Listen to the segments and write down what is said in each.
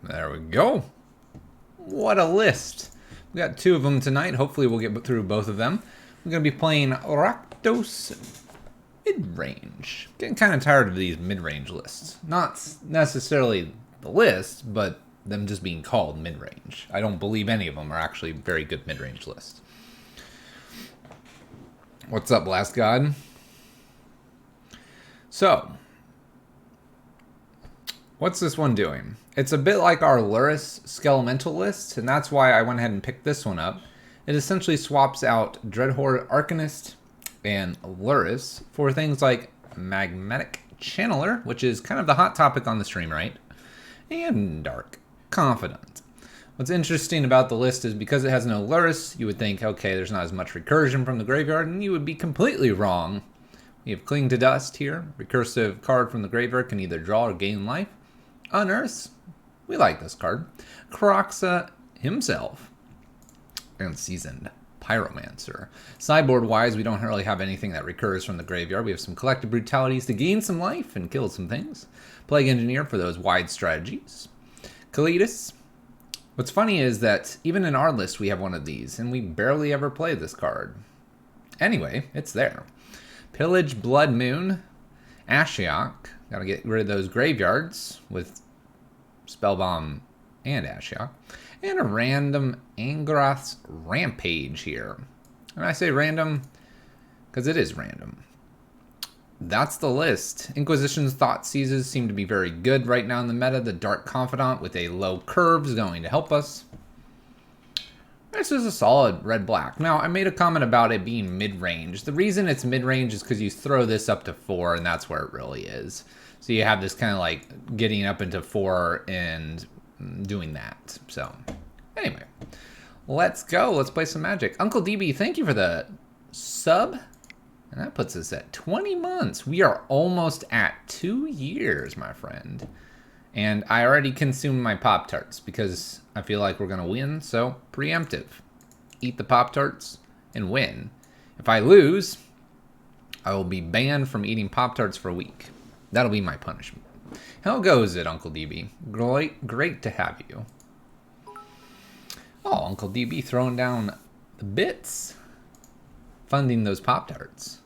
There we go. What a list. We got 2 of them tonight. Hopefully we'll get through both of them. We're going to be playing Rakdos Midrange. Getting kind of tired of these mid-range lists. Not necessarily the list, but them just being called mid-range. I don't believe any of them are actually very good mid-range lists. What's up, Last God? So, what's this one doing? It's a bit like our Lurrus Skelemental list, and that's why I went ahead and picked this one up. It essentially swaps out Dreadhorde Arcanist and Lurrus for things like Magnetic Channeler, which is kind of the hot topic on the stream, right? And Dark Confidant. What's interesting about the list is because it has no Lurrus, you would think, okay, there's not as much recursion from the graveyard, and you would be completely wrong. We have Cling to Dust here. Recursive card from the graveyard can either draw or gain life. Unearths. We like this card. Kroxa himself. And Seasoned Pyromancer. Sideboard-wise, we don't really have anything that recurs from the graveyard. We have some Collective Brutalities to gain some life and kill some things. Plague Engineer for those wide strategies. Kalitas. What's funny is that even in our list we have one of these, and we barely ever play this card. Anyway, it's there. Pillage Blood Moon. Ashiok. Gotta get rid of those graveyards with Spellbomb and Ashiok. And a random Angrath's Rampage here. And I say random because it is random. That's the list. Inquisition's Thought Seizes seem to be very good right now in the meta. The Dark Confidant with a low curve is going to help us. This is a solid red-black. Now, I made a comment about it being mid-range. The reason it's mid-range is because you throw this up to 4, and that's where it really is. So you have this kind of like getting up into 4 and doing that. So, anyway. Let's go. Let's play some Magic. Uncle DB, thank you for the sub. And that puts us at 20 months. We are almost at 2 years, my friend. And I already consumed my Pop-Tarts because I feel like we're going to win. So, preemptive. Eat the Pop-Tarts and win. If I lose, I will be banned from eating Pop-Tarts for a week. That'll be my punishment. How goes it, Uncle DB? Great to have you. Oh, Uncle DB throwing down the bits. Funding those Pop-Tarts.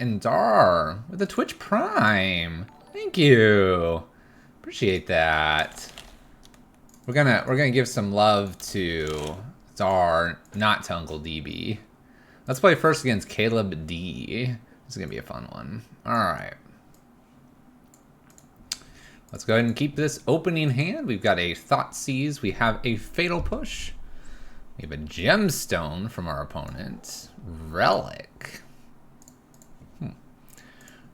And Dar with the Twitch Prime. Thank you. Appreciate that. We're gonna give some love to Dar, not to Uncle DB. Let's play first against Caleb D. This is gonna be a fun one. Alright. Let's go ahead and keep this opening hand. We've got a Thoughtseize. We have a Fatal Push. We have a Gemstone from our opponent. Relic.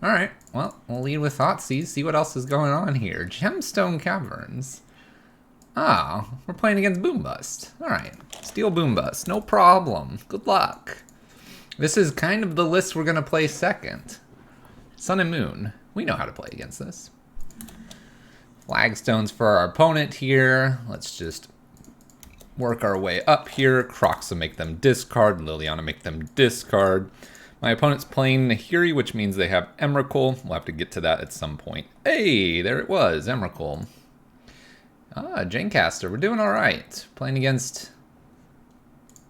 Alright, well, we'll lead with Thoughtseize, see what else is going on here. Gemstone Caverns. Ah, we're playing against Boombust. Alright, Steel Boombust, no problem. Good luck. This is kind of the list we're going to play second. Sun and Moon. We know how to play against this. Flagstones for our opponent here. Let's just work our way up here. Kroxa make them discard. Liliana make them discard. My opponent's playing Nahiri, which means they have Emrakul. We'll have to get to that at some point. Hey, there it was, Emrakul. Ah, Janecaster, we're doing all right. Playing against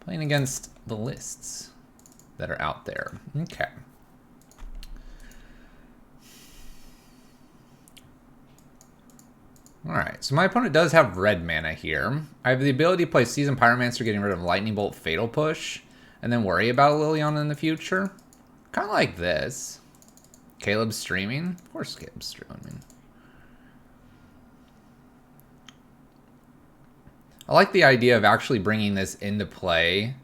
the lists that are out there. Okay. Alright, so my opponent does have red mana here. I have the ability to play Seasoned Pyromancer, getting rid of Lightning Bolt, Fatal Push, and then worry about Liliana in the future. Kind of like this. Caleb's streaming? Of course Caleb's streaming. I like the idea of actually bringing this into play.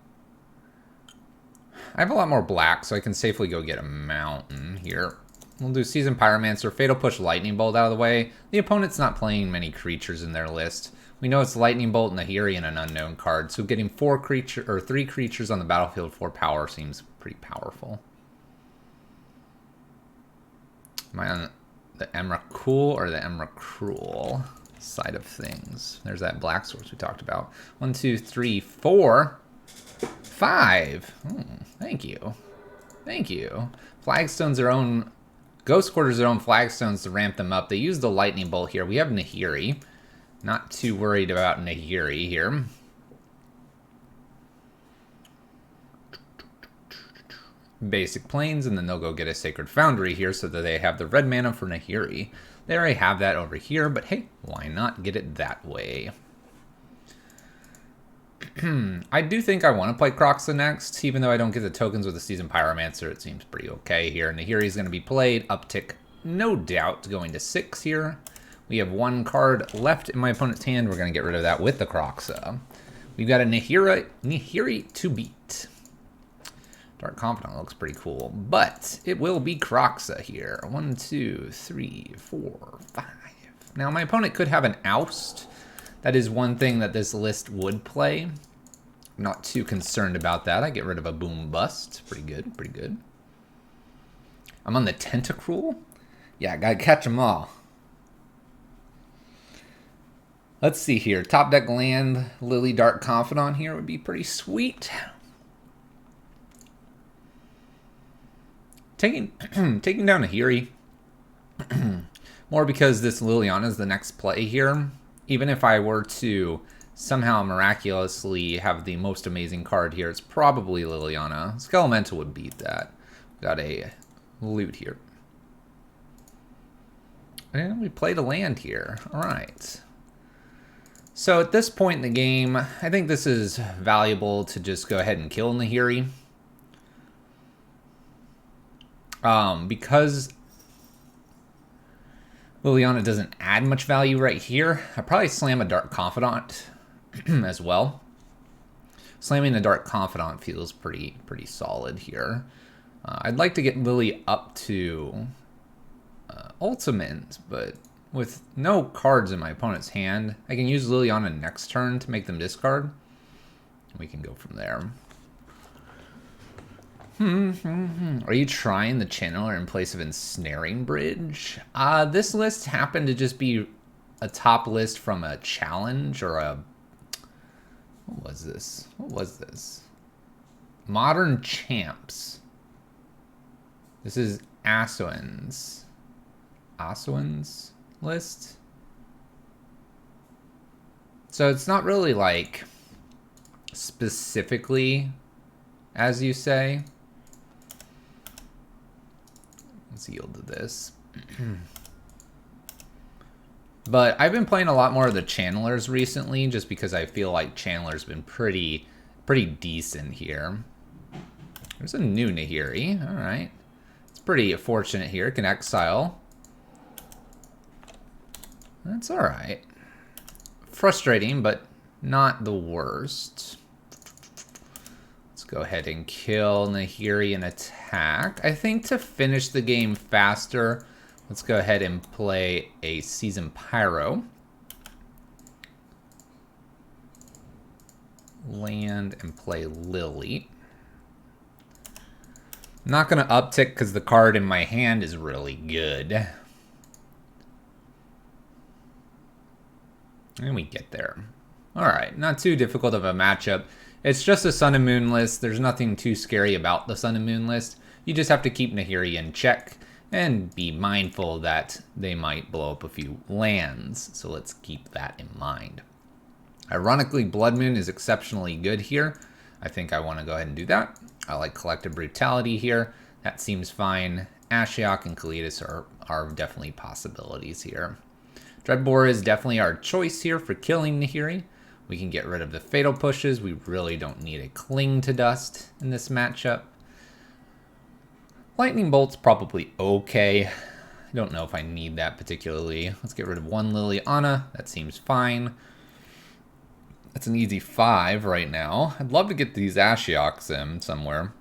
I have a lot more black, so I can safely go get a mountain here. We'll do Seasoned Pyromancer, Fatal Push, Lightning Bolt out of the way. The opponent's not playing many creatures in their list. We know it's Lightning Bolt, Nahiri, and an unknown card, so getting 3 creatures on the battlefield for power seems pretty powerful. Am I on the Emrakul or the Emrakul side of things? There's that black source we talked about. 1, 2, 3, 4, 5. Thank you. Thank you. Flagstone's their own Ghost quarters their own flagstones to ramp them up. They use the lightning bolt here. We have Nahiri. Not too worried about Nahiri here. Basic planes, and then they'll go get a Sacred Foundry here so that they have the red mana for Nahiri. They already have that over here, but hey, why not get it that way? I do think I want to play Kroxa next, even though I don't get the tokens with the Seasoned Pyromancer. It seems pretty okay here. Nahiri is going to be played. Uptick, no doubt, going to 6 here. We have 1 card left in my opponent's hand. We're going to get rid of that with the Kroxa. We've got a Nahiri to beat. Dark Confidant looks pretty cool, but it will be Kroxa here. 1, 2, 3, 4, 5. Now, my opponent could have an Oust. That is one thing that this list would play. I'm not too concerned about that. I get rid of a Boom Bust. Pretty good, pretty good. I'm on the Tentacruel. Yeah, I gotta catch them all. Let's see here. Top deck land, Lily Dark Confidant here would be pretty sweet. Taking down Nahiri. More because this Liliana is the next play here. Even if I were to somehow miraculously have the most amazing card here, it's probably Liliana. Skelemental would beat that. Got a loot here. And we played a land here. Alright. So at this point in the game, I think this is valuable to just go ahead and kill Nahiri. Because Liliana doesn't add much value right here, I'd probably slam a Dark Confidant as well. Slamming the Dark Confidant feels pretty solid here. I'd like to get Lily up to Ultimate, but with no cards in my opponent's hand, I can use Liliana next turn to make them discard. We can go from there. Are you trying the Channeler in place of Ensnaring Bridge? This list happened to just be a top list from a challenge or a... What was this? What was this? Modern Champs. This is Asuan's list. So it's not really like specifically as you say. Let's yield to this. But I've been playing a lot more of the Channelers recently just because I feel like Channeler's been pretty decent here. There's a new Nahiri. Alright. It's pretty fortunate here. Can exile. That's alright. Frustrating, but not the worst. Let's go ahead and kill Nahiri and attack. I think to finish the game faster, let's go ahead and play a Seasoned Pyro. Land and play Lily. I'm not going to uptick because the card in my hand is really good. And we get there. Alright, not too difficult of a matchup. It's just a Sun and Moon list. There's nothing too scary about the Sun and Moon list. You just have to keep Nahiri in check and be mindful that they might blow up a few lands. So let's keep that in mind. Ironically, Blood Moon is exceptionally good here. I think I want to go ahead and do that. I like Collective Brutality here. That seems fine. Ashiok and Kalitas are definitely possibilities here. Dreadbore is definitely our choice here for killing Nahiri. We can get rid of the Fatal Pushes. We really don't need a Cling to Dust in this matchup. Lightning Bolt's probably okay. I don't know if I need that particularly. Let's get rid of one Liliana. That seems fine. That's an easy 5 right now. I'd love to get these Ashioks in somewhere.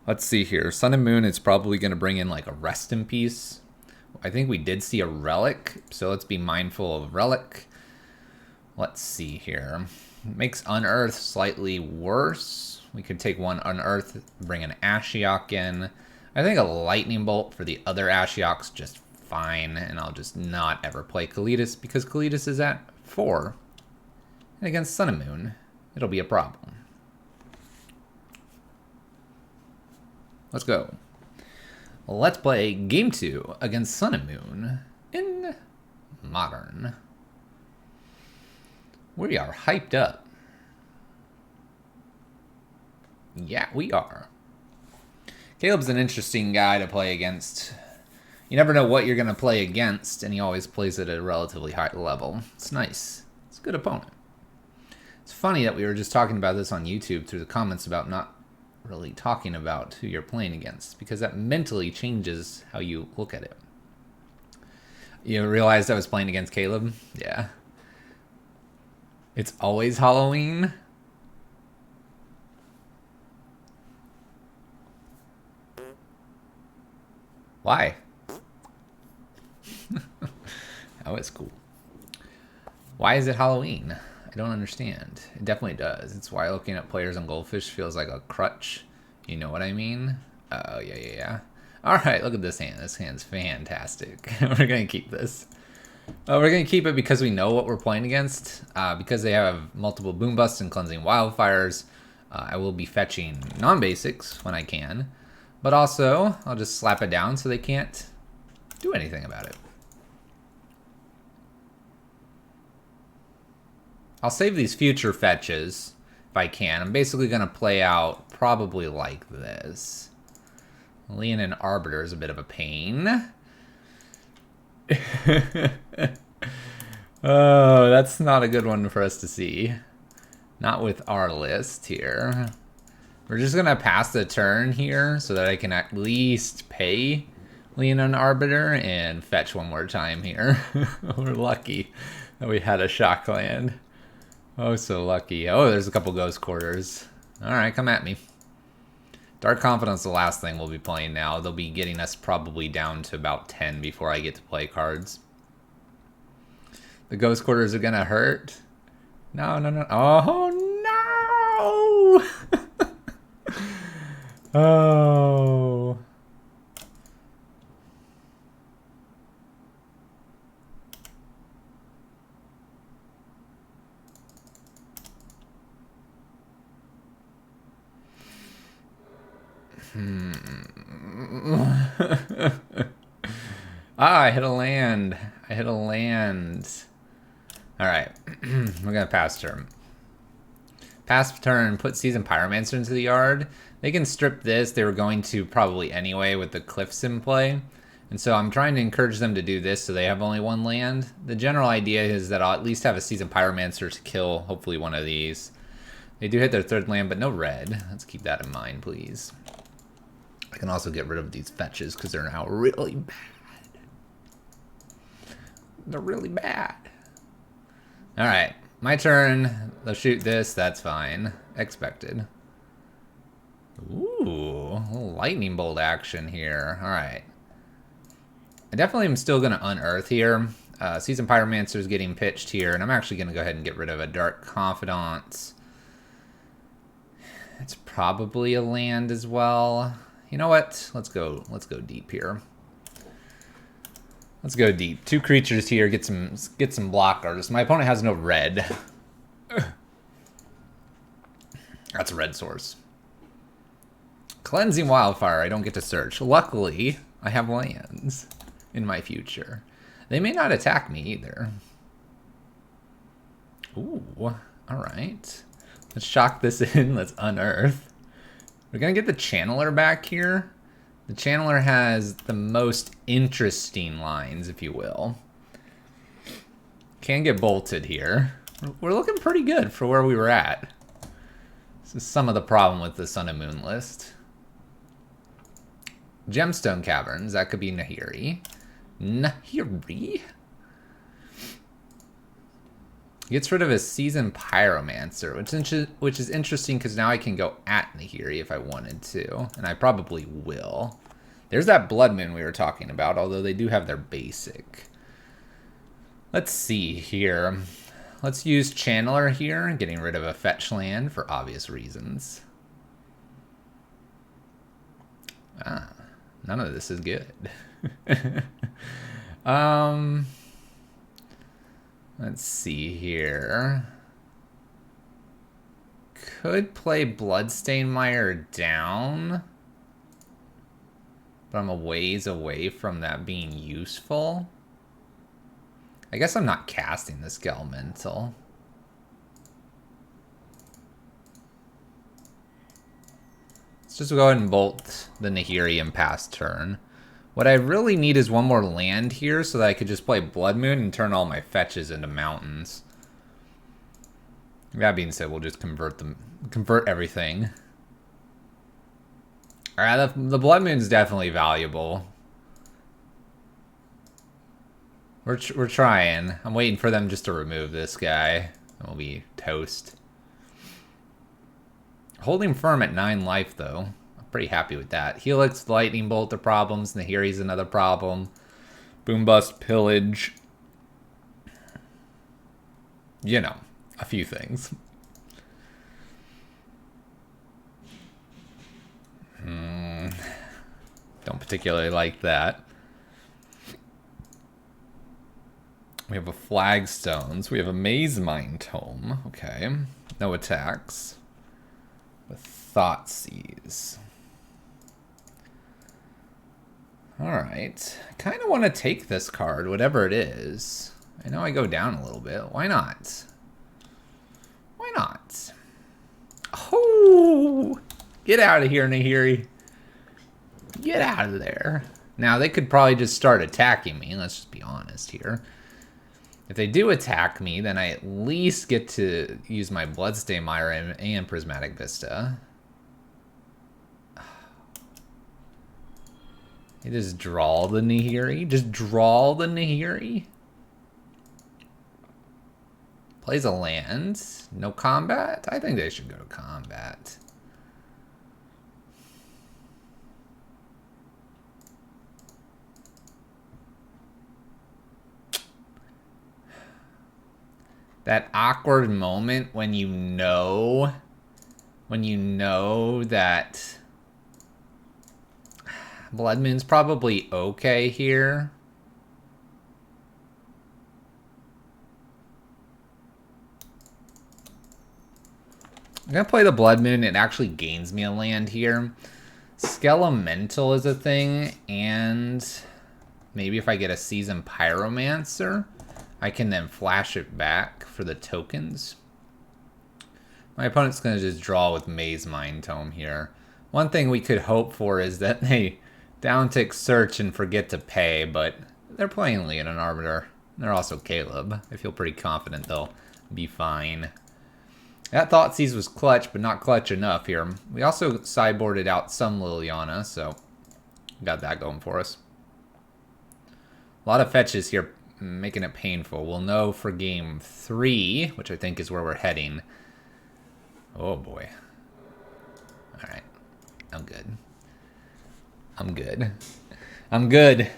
Let's see here. Sun and Moon is probably going to bring in like a Rest in Peace. I think we did see a Relic, so let's be mindful of Relic. Let's see here. Makes Unearth slightly worse. We could take one Unearth, bring an Ashiok in. I think a Lightning Bolt for the other Ashiok's just fine, and I'll just not ever play Kalitas because Kalitas is at 4. And against Sun and Moon, it'll be a problem. Let's go. Let's play Game 2 against Sun and Moon in Modern. We are hyped up. Yeah, we are. Caleb's an interesting guy to play against. You never know what you're going to play against, and he always plays at a relatively high level. It's nice. It's a good opponent. It's funny that we were just talking about this on YouTube through the comments about not really talking about who you're playing against, because that mentally changes how you look at it. You realized I was playing against Caleb? Yeah. It's always Halloween? Why? Oh, it's cool. Why is it Halloween? I don't understand. It definitely does. It's why looking at players on Goldfish feels like a crutch. You know what I mean? Oh, yeah. Alright, look at this hand. This hand's fantastic. We're going to keep this. We're going to keep it because we know what we're playing against. Because they have multiple Boom Busts and Cleansing Wildfires, I will be fetching non-basics when I can. But also, I'll just slap it down so they can't do anything about it. I'll save these future fetches if I can. I'm basically going to play out probably like this. Lean and Arbiter is a bit of a pain. Oh, that's not a good one for us to see. Not with our list here. We're just going to pass the turn here so that I can at least pay Lean and Arbiter and fetch one more time here. We're lucky that we had a shock land. Oh, so lucky. Oh, there's a couple Ghost Quarters. Alright, come at me. Dark Confidant's the last thing we'll be playing now. They'll be getting us probably down to about 10 before I get to play cards. The Ghost Quarters are gonna hurt. No. Oh, no! Oh... I hit a land. Alright. We're gonna pass turn. Pass turn, put Seasoned Pyromancer into the yard. They can strip this. They were going to probably anyway with the Cliffs in play. And so I'm trying to encourage them to do this so they have only one land. The general idea is that I'll at least have a Seasoned Pyromancer to kill hopefully one of these. They do hit their third land, but no red. Let's keep that in mind, please. I can also get rid of these fetches because they're now really bad. They're really bad. Alright, my turn. They'll shoot this, that's fine. Expected. Ooh, a little lightning bolt action here. Alright. I definitely am still going to unearth here. Seasoned Pyromancer is getting pitched here, and I'm actually going to go ahead and get rid of a Dark Confidant. It's probably a land as well. You know what? Let's go deep here. Let's go deep. 2 creatures here, get some blockers. My opponent has no red. That's a red source. Cleansing Wildfire, I don't get to search. Luckily, I have lands in my future. They may not attack me either. Ooh, alright. Let's shock this in, let's unearth. We're gonna get the Channeler back here. The Channeler has the most interesting lines, if you will. Can get bolted here. We're looking pretty good for where we were at. This is some of the problem with the Sun and Moon list. Gemstone Caverns, that could be Nahiri. Nahiri? Gets rid of his Seasoned Pyromancer, which is interesting because now I can go at Nahiri if I wanted to, and I probably will. There's that Blood Moon we were talking about, although they do have their basic. Let's see here. Let's use Channeler here, getting rid of a fetch land for obvious reasons. None of this is good. Let's see here. Could play Bloodstained Mire down. but I'm a ways away from that being useful. I guess I'm not casting the Skelemental. Let's just go ahead and bolt the Nahiri and pass turn. What I really need is one more land here so that I could just play Blood Moon and turn all my fetches into mountains. That being said, we'll just convert everything. Alright, the Blood Moon's definitely valuable. We're trying. I'm waiting for them just to remove this guy, and we'll be toast. Holding firm at 9 life, though. I'm pretty happy with that. Helix, Lightning Bolt are problems. Nahiri's another problem. Boom Bust, Pillage. You know, a few things. Don't particularly like that. We have a Flagstones. We have a Maze Mine Tome. Okay. No attacks. With Thoughtseize. Alright. I kind of want to take this card, whatever it is. I know I go down a little bit. Why not? Why not? Oh! Get out of here, Nahiri. Get out of there. Now, they could probably just start attacking me. Let's just be honest here. If they do attack me, then I at least get to use my Bloodstain Myra and Prismatic Vista. You just draw the Nahiri? Just draw the Nahiri? Plays a land. No combat? I think they should go to combat. That awkward moment when you know that Blood Moon's probably okay here. I'm gonna play the Blood Moon. It actually gains me a land here. Skelemental is a thing, and maybe if I get a Seasoned Pyromancer, I can then flash it back for the tokens. My opponent's going to just draw with Maze Mine Tome here. One thing we could hope for is that they downtick search and forget to pay, but they're playing Leonin Arbiter. They're also Caleb. I feel pretty confident they'll be fine. That Thoughtseize was clutch, but not clutch enough here. We also sideboarded out some Liliana, so got that going for us. A lot of fetches here, making it painful. We'll know for game 3, which I think is where we're heading. Oh boy. Alright. I'm good. I'm good. I'm good.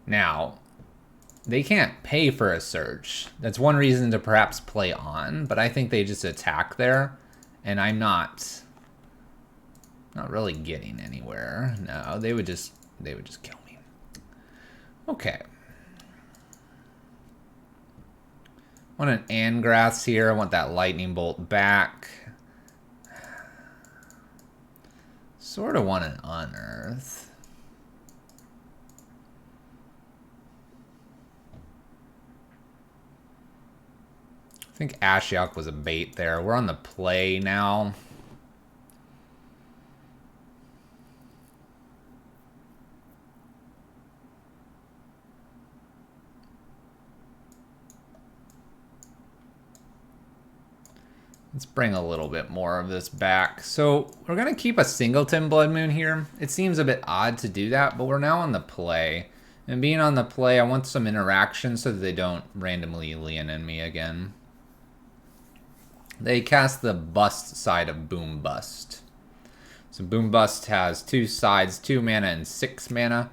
Now, they can't pay for a search. That's one reason to perhaps play on, but I think they just attack there, and I'm not really getting anywhere. No, they would just kill me. Okay. I want an Angrass here. I want that Lightning Bolt back. Sort of want an Unearth. I think Ashiok was a bait there. We're on the play now. Let's bring a little bit more of this back. So we're going to keep a Singleton Blood Moon here. It seems a bit odd to do that, but we're now on the play. And being on the play, I want some interaction so that they don't randomly Leonin me again. They cast the Bust side of Boom Bust. So Boom Bust has 2 sides, 2 mana and 6 mana.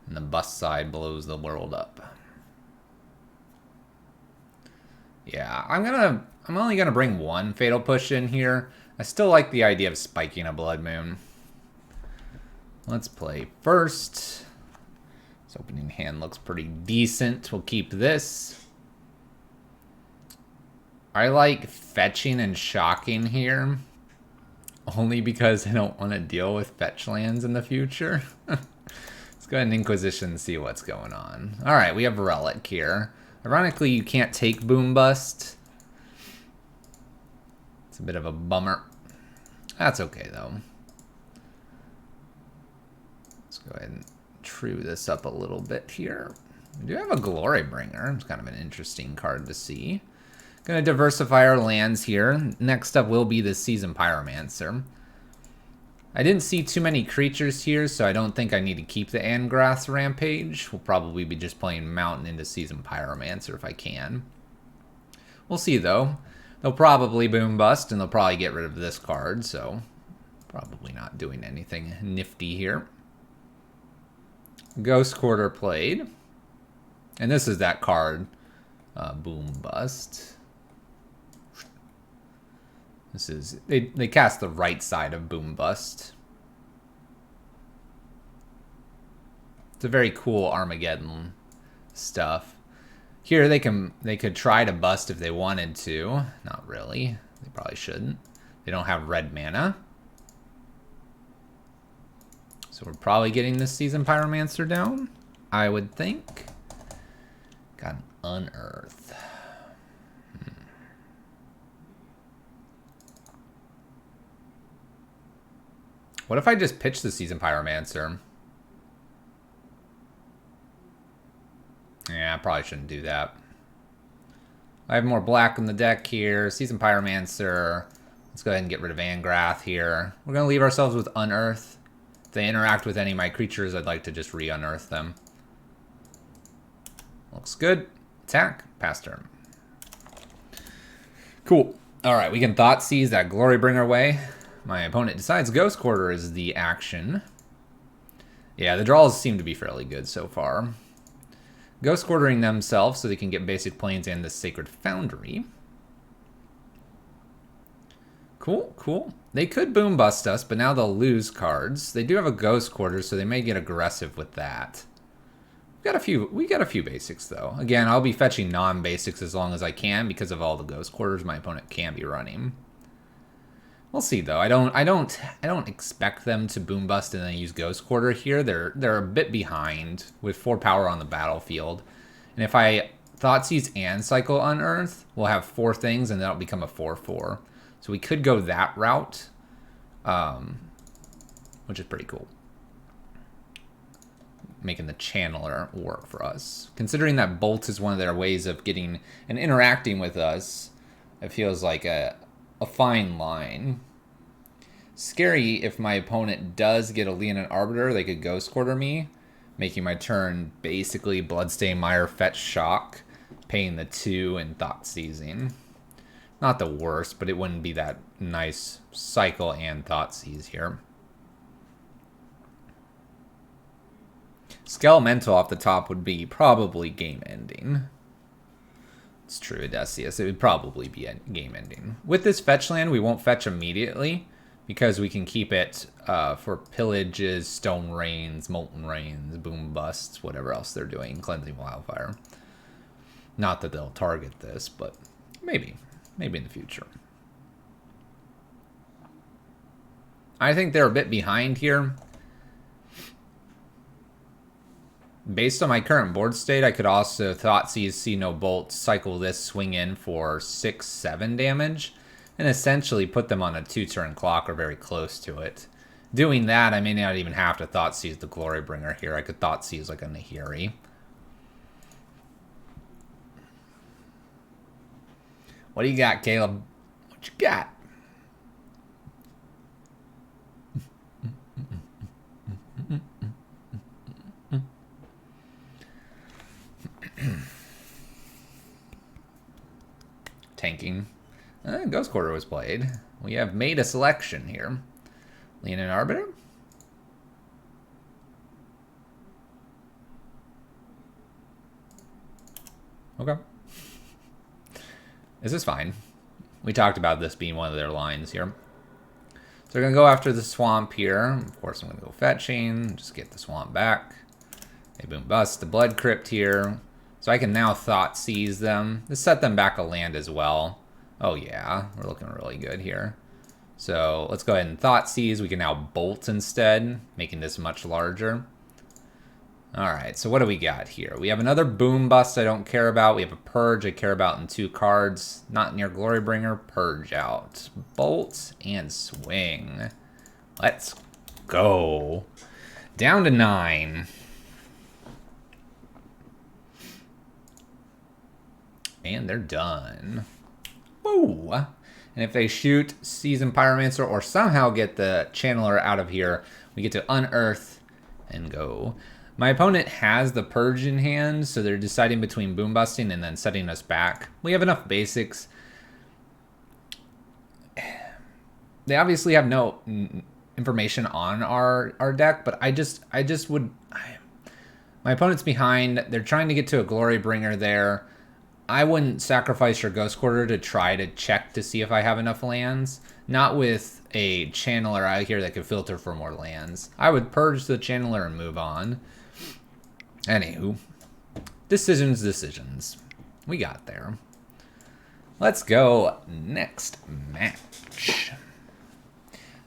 And the Bust side blows the world up. Yeah, I'm only gonna bring 1 Fatal Push in here. I still like the idea of spiking a Blood Moon. Let's play first. This opening hand looks pretty decent. We'll keep this. I like fetching and shocking here. only because I don't want to deal with fetch lands in the future. Let's go ahead and Inquisition and see what's going on. Alright, we have Relic here. Ironically, you can't take Boom Bust. It's a bit of a bummer. That's okay, though. Let's go ahead and true this up a little bit here. We do have a Glory Bringer. It's kind of an interesting card to see. Going to diversify our lands here. Next up will be the Seasoned Pyromancer. I didn't see too many creatures here, so I don't think I need to keep the Angrath's Rampage. We'll probably be just playing Mountain into Seasoned Pyromancer if I can. We'll see, though. They'll probably Boom Bust, and they'll probably get rid of this card, so probably not doing anything nifty here. Ghost Quarter played. And this is that card, Boom Bust. This is, they cast the right side of Boom Bust. It's a very cool Armageddon stuff. Here they could try to bust if they wanted to. Not really. They probably shouldn't. They don't have red mana. So we're probably getting this Seasoned Pyromancer down, I would think. Got an Unearth. What if I just pitch the Seasoned Pyromancer? Yeah, I probably shouldn't do that. I have more black in the deck here. Seasoned Pyromancer. Let's go ahead and get rid of Angrath here. We're going to leave ourselves with Unearth. If they interact with any of my creatures, I'd like to just re-unearth them. Looks good. Attack. Pass turn. Cool. Alright, we can Thought Seize that Glory Bringer away. My opponent decides Ghost Quarter is the action. Yeah, the draws seem to be fairly good so far. Ghost Quartering themselves so they can get basic planes and the Sacred Foundry. Cool, cool. They could Boom Bust us, but now they'll lose cards. They do have a Ghost Quarter, so they may get aggressive with that. We got a few basics though. Again, I'll be fetching non-basics as long as I can because of all the Ghost Quarters my opponent can be running. We'll see though. I don't expect them to Boom Bust and then use Ghost Quarter here. They're a bit behind with 4 power on the battlefield. And if I Thought Seize and cycle Unearth, we'll have 4 things and that'll become a 4/4. So we could go that route, which is pretty cool. Making the Channeler work for us. Considering that Bolt is one of their ways of getting and interacting with us, it feels like a fine line. Scary if my opponent does get a Leonin Arbiter, they could Ghost Quarter me, making my turn basically Bloodstained Mire, Fetch Shock, paying the 2 and Thought Seizing. Not the worst, but it wouldn't be that nice cycle and Thought Seize here. Skelemental off the top would be probably game ending. It's true, Odysseus. It would probably be a game ending. With this fetch land, we won't fetch immediately because we can keep it for pillages, stone rains, molten rains, boom busts, whatever else they're doing, cleansing wildfire. Not that they'll target this, but maybe in the future. I think they're a bit behind here. Based on my current board state, I could also Thought Seize, See No Bolt, cycle this, swing in for 6-7 damage, and essentially put them on a 2-turn clock or very close to it. Doing that, I may not even have to Thought Seize the Glory Bringer here. I could Thought Seize like a Nahiri. What do you got, Caleb? What you got? Tanking. Ghost Quarter was played. We have made a selection here. Leonin Arbiter. Okay. This is fine. We talked about this being one of their lines here. So we're going to go after the swamp here. Of course, I'm going to go fetching. Just get the swamp back. They boom bust the Blood Crypt here. So I can now Thought Seize them. This set them back a land as well. Oh yeah, we're looking really good here. So let's go ahead and Thoughtseize. We can now Bolt instead, making this much larger. Alright, so what do we got here? We have another Boom Bust I don't care about. We have a Purge I care about in 2 cards. Not near Glorybringer. Purge out. Bolt and swing. Let's go. Down to 9. And they're done. Woo! And if they shoot Seasoned Pyromancer or somehow get the Channeler out of here, we get to unearth and go. My opponent has the Purge in hand, so they're deciding between Boom Busting and then setting us back. We have enough basics. They obviously have no information on our deck, but I just would... My opponent's behind. They're trying to get to a Glorybringer there. I wouldn't sacrifice your Ghost Quarter to try to check to see if I have enough lands. Not with a Channeler out here that could filter for more lands. I would purge the Channeler and move on. Anywho, decisions. We got there. Let's go next match.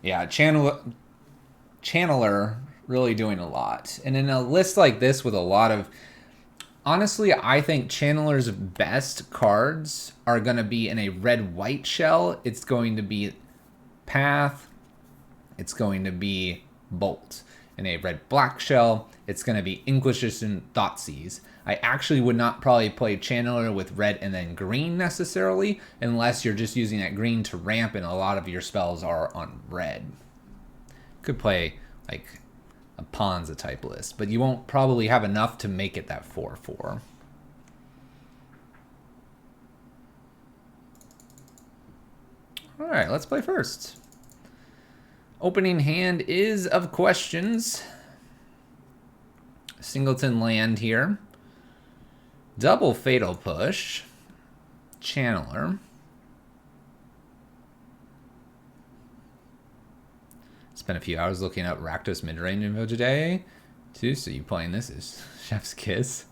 Yeah, Channeler really doing a lot. And in a list like this with a lot of... Honestly, I think Channeler's best cards are going to be in a red-white shell. It's going to be Path. It's going to be Bolt. In a red-black shell, it's going to be Inquisition Thoughtseize. I actually would not probably play Channeler with red and then green necessarily, unless you're just using that green to ramp and a lot of your spells are on red. Could play like a Ponza type list, but you won't probably have enough to make it that 4/4. All right, let's play first. Opening hand is of questions. Singleton land here. Double Fatal Push. Channeler. Spent a few hours looking up Rakdos Midrange info today. Too, so you playing this is Chef's Kiss.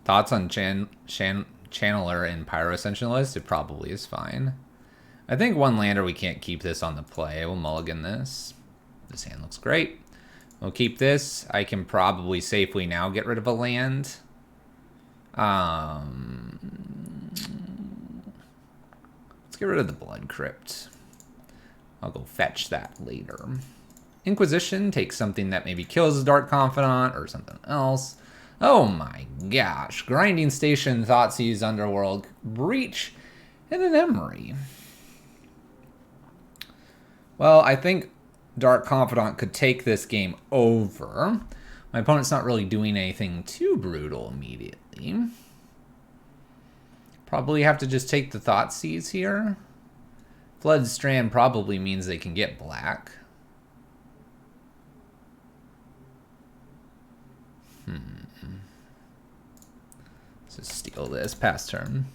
Thoughts on Channeler in Pyro Ascension list? It probably is fine. I think one lander we can't keep this on the play. We'll mulligan this. This hand looks great. We'll keep this. I can probably safely now get rid of a land. Let's get rid of the Blood Crypt. I'll go fetch that later. Inquisition takes something that maybe kills a Dark Confidant or something else. Oh my gosh. Grinding Station, Thoughtseize, Underworld, Breach, and an Emery. Well, I think Dark Confidant could take this game over. My opponent's not really doing anything too brutal immediately. Probably have to just take the Thoughtseize here. Flood Strand probably means they can get black. Let's just steal this. Pass turn.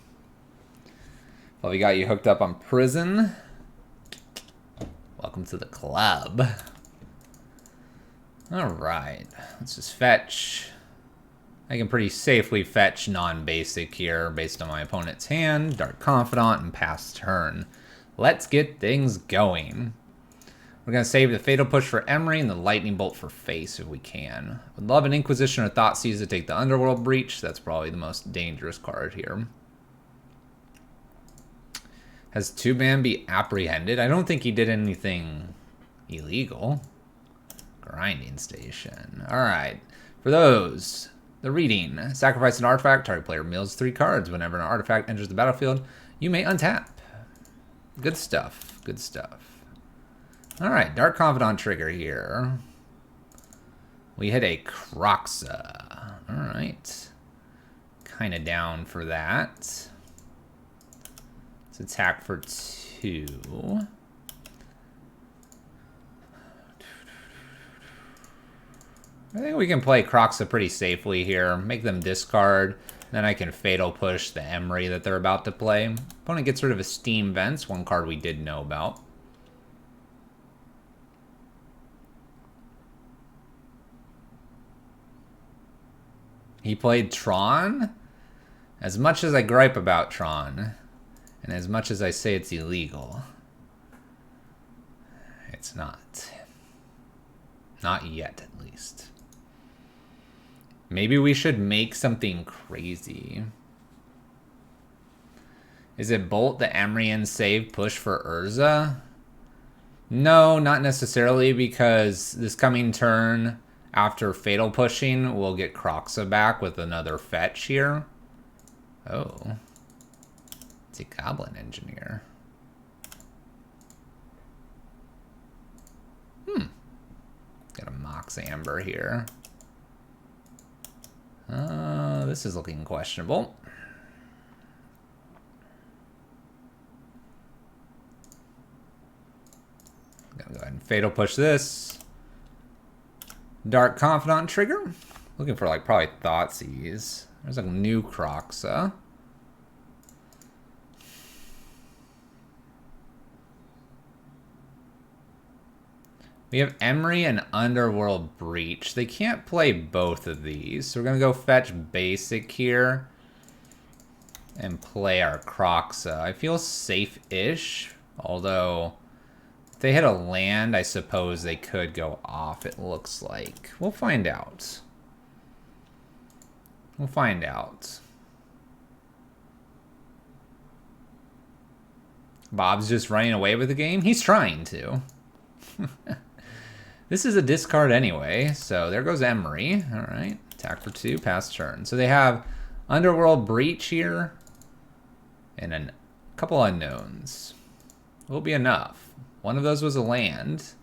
Well, we got you hooked up on Prison. Welcome to the club. Alright. Let's just fetch. I can pretty safely fetch non-basic here based on my opponent's hand. Dark Confidant and pass turn. Let's get things going. We're going to save the Fatal Push for Emery and the Lightning Bolt for face if we can. Would love an Inquisition or Thoughtseize to take the Underworld Breach. That's probably the most dangerous card here. Has 2-man be apprehended? I don't think he did anything illegal. Grinding Station. Alright. For those, the reading. Sacrifice an artifact. Target player mills 3 cards. Whenever an artifact enters the battlefield, you may untap. Good stuff. Good stuff. Alright, Dark Confidant trigger here. We hit a Kroxa. Alright. Kind of down for that. Let's attack for 2. I think we can play Kroxa pretty safely here. Make them discard. Then I can Fatal Push the Emery that they're about to play. Opponent gets rid of a Steam Vents, one card we did know about. He played Tron? As much as I gripe about Tron, And as much as I say it's illegal, it's not. Not yet, at least. Maybe we should make something crazy. Is it Bolt the Emryan save push for Urza? No, not necessarily, because this coming turn, after Fatal pushing, we'll get Kroxa back with another fetch here. Oh. It's a Goblin Engineer. Got a Mox Amber here. This is looking questionable. Gonna go ahead and Fatal push this. Dark Confidant trigger. Looking for like probably Thoughtseize. There's a new Kroxa. We have Emery and Underworld Breach. They can't play both of these. So we're going to go fetch basic here. And play our Kroxa. I feel safe-ish. Although, if they hit a land, I suppose they could go off, it looks like. We'll find out. We'll find out. Bob's just running away with the game? He's trying to. This is a discard anyway, so there goes Emery. All right, attack for 2, pass turn. So they have Underworld Breach here, and a couple unknowns. Will be enough. One of those was a land.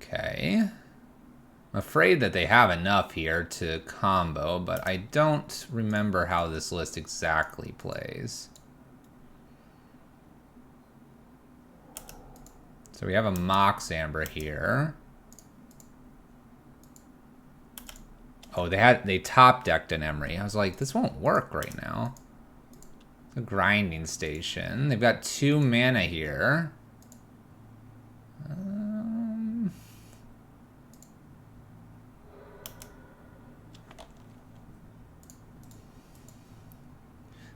Okay. I'm afraid that they have enough here to combo, but I don't remember how this list exactly plays. So we have a Mox Amber here. Oh, they top decked an Emery. I was like, this won't work right now. A grinding station. They've got 2 mana here.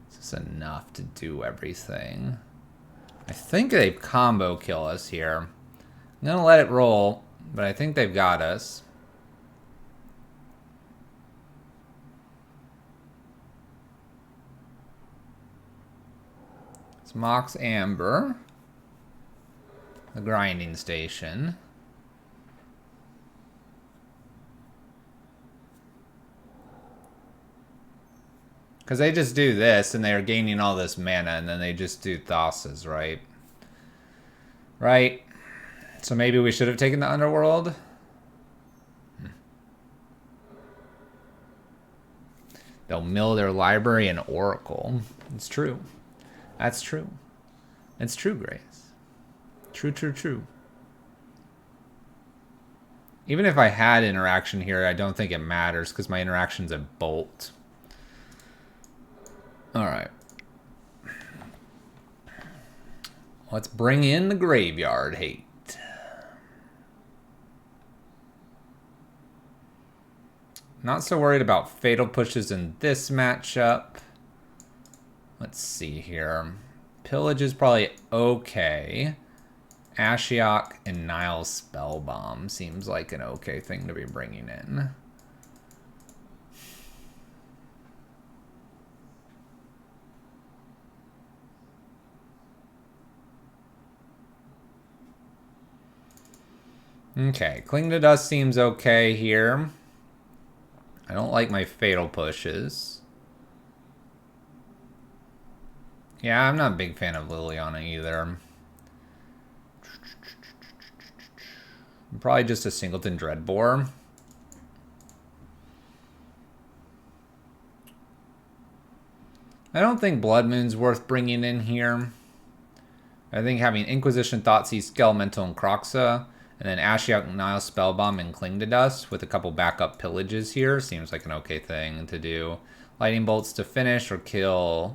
Is this enough to do everything? I think they combo kill us here. I'm gonna let it roll, but I think they've got us. It's Mox Amber. The grinding station. Because they just do this, and they're gaining all this mana, and then they just do Thassa's, right? Right. So maybe we should have taken the Underworld? They'll mill their library and Oracle. It's true. That's true. It's true, Grace. True, true, true. Even if I had interaction here, I don't think it matters, because my interaction's a Bolt. Alright. Let's bring in the Graveyard Hate. Not so worried about Fatal pushes in this matchup. Let's see here. Pillage is probably okay. Ashiok and Nile Spellbomb seems like an okay thing to be bringing in. Okay, Cling to Dust seems okay here. I don't like my Fatal pushes. Yeah, I'm not a big fan of Liliana either. Probably just a Singleton Dreadbore. I don't think Blood Moon's worth bringing in here. I think having Inquisition, Thoughtseize, Skelemental, and Kroxa, and then Ashiok, Nile Spellbomb, and Cling to Dust with a couple backup pillages here seems like an okay thing to do. Lightning Bolts to finish or kill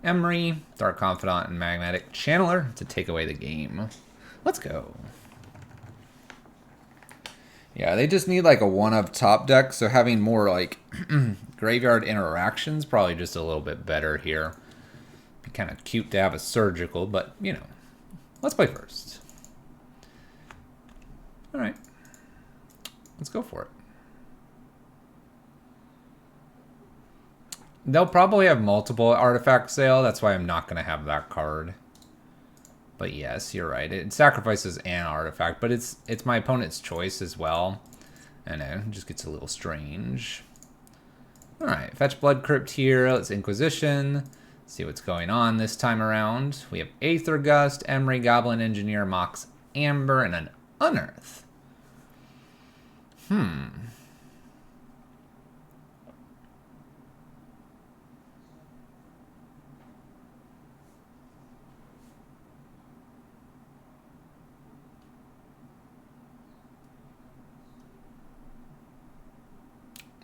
Emery, Dark Confidant, and Magnetic Channeler to take away the game. Let's go. Yeah, they just need like a 1-up top deck, so having more like graveyard interactions probably just a little bit better here. Be kind of cute to have a surgical, but you know, let's play first. All right, let's go for it. They'll probably have multiple artifact sale. That's why I'm not going to have that card. But yes, you're right. It sacrifices an artifact, but it's my opponent's choice as well. I know, it just gets a little strange. All right, fetch Blood Crypt here. Let's Inquisition. See what's going on this time around. We have Aether Gust, Emery, Goblin Engineer, Mox Amber, and an Unearth.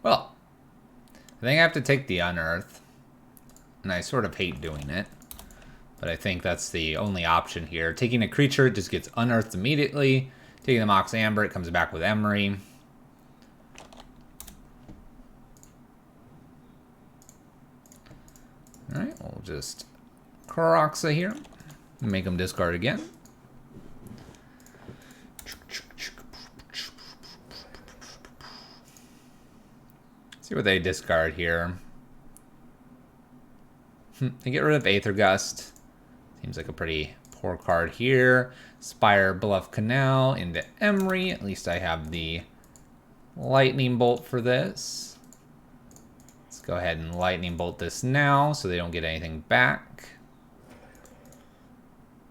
Well, I think I have to take the Unearth. And I sort of hate doing it. But I think that's the only option here. Taking a creature, it just gets unearthed immediately. Taking the Mox Amber, it comes back with Emery. Alright, we'll just Kroxa here. Make them discard again. See what they discard here. They get rid of Aether Gust. Seems like a pretty poor card here. Spire Bluff Canal into Emery. At least I have the Lightning Bolt for this. Let's go ahead and Lightning Bolt this now so they don't get anything back.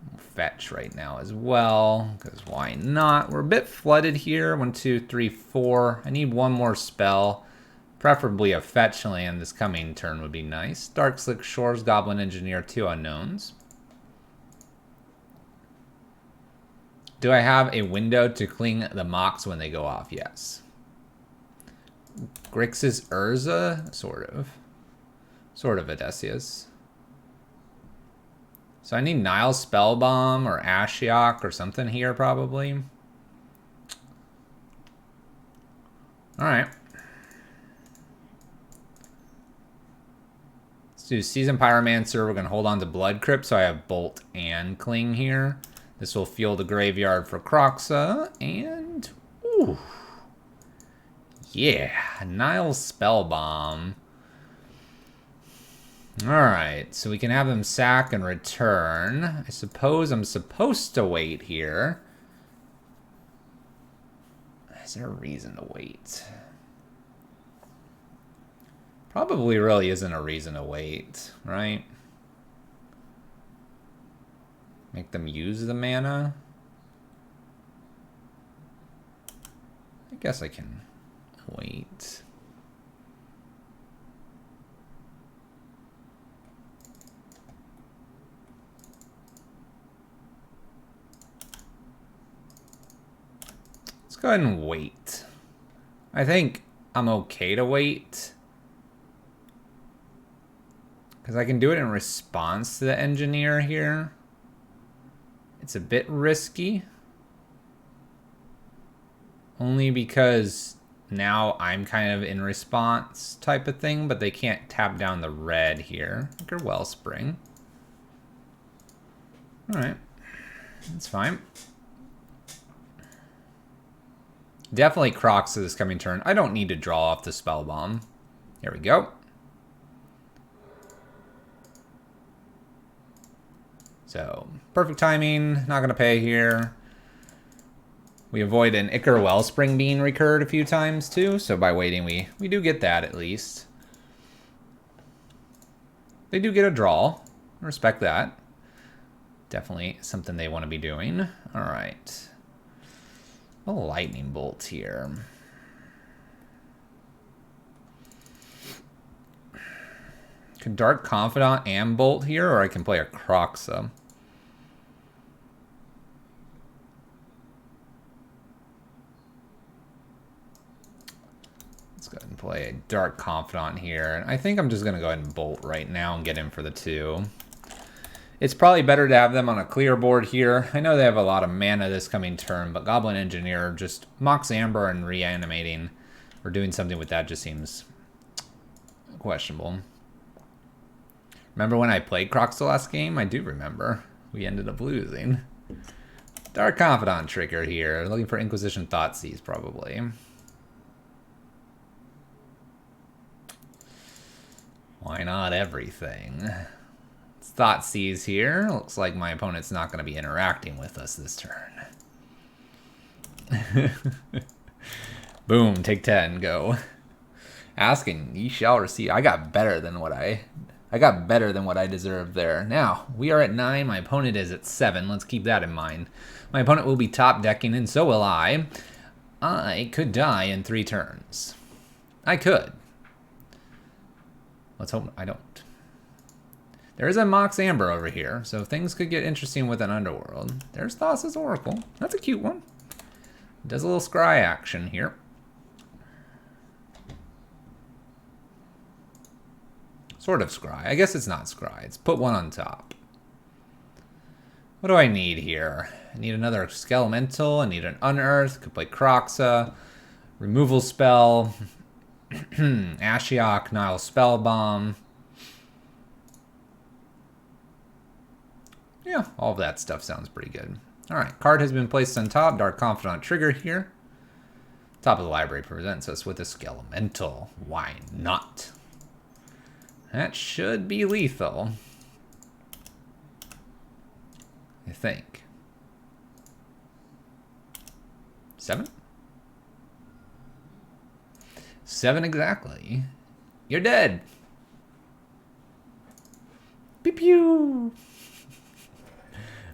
We'll fetch right now as well, because why not? We're a bit flooded here. 1, 2, 3, 4. I need one more spell. Preferably a fetch land this coming turn would be nice. Dark Slick Shores, Goblin Engineer, 2 unknowns. Do I have a window to cling the Mox when they go off? Yes. Grixis Urza? Sort of. Sort of Odysseus. So I need Nile Spellbomb or Ashiok or something here probably. Alright. Let's do Seasoned Pyromancer. We're going to hold on to Blood Crypt, so I have Bolt and Cling here. This will fuel the graveyard for Kroxa, and... Ooh. Yeah, Nile Spellbomb. Alright, so we can have them sack and return. I suppose I'm supposed to wait here. Is there a reason to wait? Probably really isn't a reason to wait, right? Make them use the mana? I guess I can wait. Let's go ahead and wait. I think I'm okay to wait. Because I can do it in response to the engineer here. It's a bit risky. Only because now I'm kind of in response type of thing, but they can't tap down the red here. Like a Wellspring. Alright. That's fine. Definitely Kroxa this coming turn. I don't need to draw off the Spellbomb. Here we go. So, perfect timing, not going to pay here. We avoid an Ichor Wellspring being recurred a few times too, so by waiting we do get that at least. They do get a draw. Respect that. Definitely something they want to be doing. Alright. A Lightning Bolt here. Can Dark Confidant and Bolt here, or I can play a Kroxa. Let's go ahead and play a Dark Confidant here. And I think I'm just going to go ahead and Bolt right now and get in for the 2. It's probably better to have them on a clear board here. I know they have a lot of mana this coming turn, but Goblin Engineer just Mox Amber and reanimating or doing something with that just seems questionable. Remember when I played Kroxa last game? I do remember. We ended up losing. Dark Confidant trigger here. Looking for Inquisition Thoughtseize, probably. Why not everything? It's Thoughtseize here. Looks like my opponent's not going to be interacting with us this turn. Boom, take 10, go. Asking, ye shall receive. I got better than what I deserved there. Now, we are at 9. My opponent is at 7. Let's keep that in mind. My opponent will be top decking, and so will I. I could die in 3 turns. I could. Let's hope I don't. There is a Mox Amber over here, so things could get interesting with an Underworld. There's Thassa's Oracle. That's a cute one. Does a little scry action here. Sort of scry. I guess it's not scry. It's put 1 on top. What do I need here? I need another Skelemental. I need an Unearth. Could play Kroxa. Removal spell. Ashiok, Nile Spellbomb. Yeah, all of that stuff sounds pretty good. Alright, card has been placed on top. Dark Confidant trigger here. Top of the library presents us with a Skelemental. Why not? That should be lethal. I think. 7? 7 exactly. You're dead. Pew pew.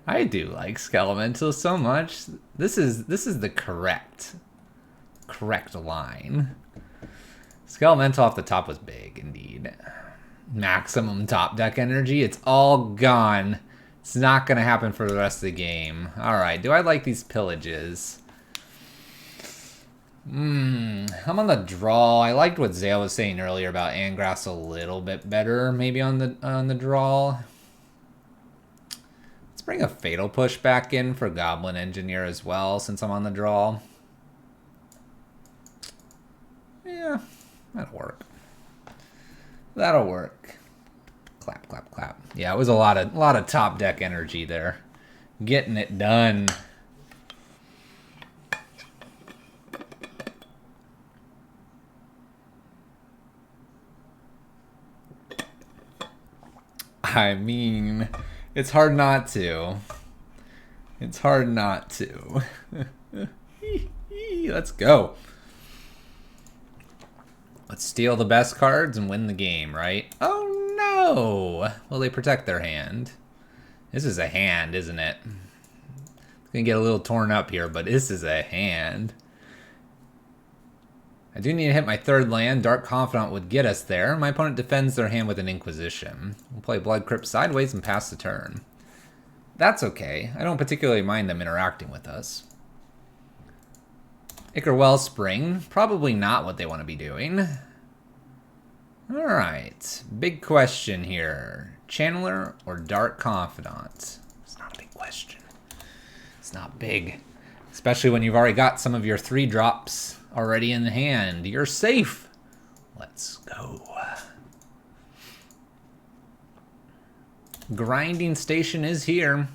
I do like Skelemental so much. This is the correct line. Skelemental off the top was big indeed. Maximum top deck energy. It's all gone. It's not going to happen for the rest of the game. Alright, do I like these pillages? I'm on the draw. I liked what Zale was saying earlier about Angrass a little bit better, maybe on the draw. Let's bring a Fatal Push back in for Goblin Engineer as well, since I'm on the draw. Yeah, that'll work. That'll work. Clap, clap, clap. Yeah, it was a lot of top deck energy there. Getting it done. I mean, it's hard not to. It's hard not to. Let's go. Let's steal the best cards and win the game, right? Oh no! Will they protect their hand? This is a hand, isn't it? It's gonna get a little torn up here, but this is a hand. I do need to hit my 3rd land. Dark Confidant would get us there. My opponent defends their hand with an Inquisition. We'll play Blood Crypt sideways and pass the turn. That's okay. I don't particularly mind them interacting with us. Ichor Wellspring. Probably not what they want to be doing. Alright. Big question here. Channeler or Dark Confidant? It's not a big question. It's not big. Especially when you've already got some of your 3-drops already in hand. You're safe. Let's go. Grinding Station is here.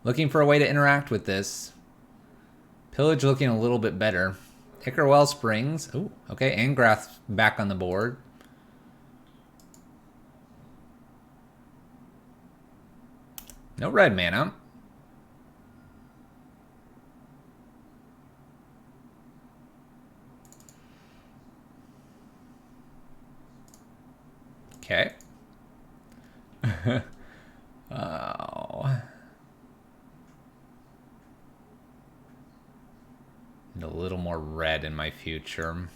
Looking for a way to interact with this. Pillage looking a little bit better. Ichor Wellsprings. Ooh, okay. Angrath back on the board. No red mana. Okay. Oh. And a little more red in my future.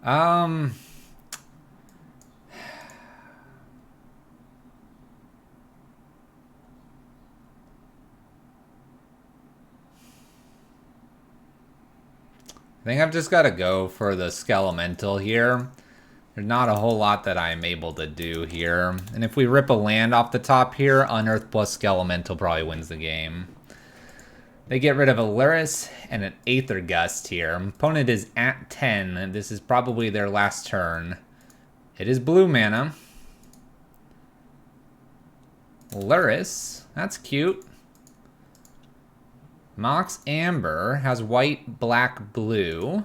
I think I've just got to go for the Skelemental here. There's not a whole lot that I'm able to do here. And if we rip a land off the top here, Unearth plus Skelemental probably wins the game. They get rid of a Lurrus and an Aether Gust here. Opponent is at 10. This is probably their last turn. It is blue mana. Lurrus, that's cute. Mox Amber has white, black, blue.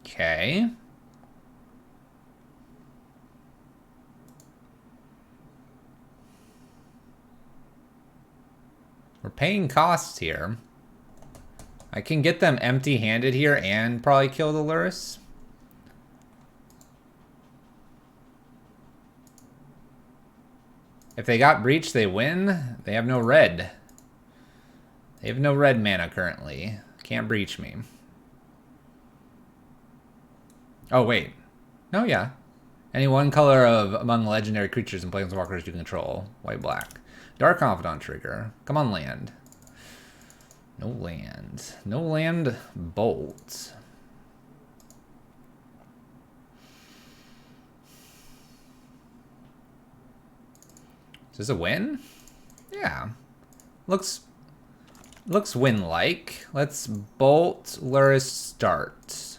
Okay. We're paying costs here. I can get them empty-handed here and probably kill the Lurrus. If they got breached, they win. They have no red. They have no red mana currently. Can't breach me. Oh, wait. No, yeah. Any one color of among legendary creatures and planeswalkers you control. White, black. Dark Confidant trigger. Come on, land. No land. No land, bolt. Is this a win? Yeah. Looks win-like. Let's bolt, Lurrus, start.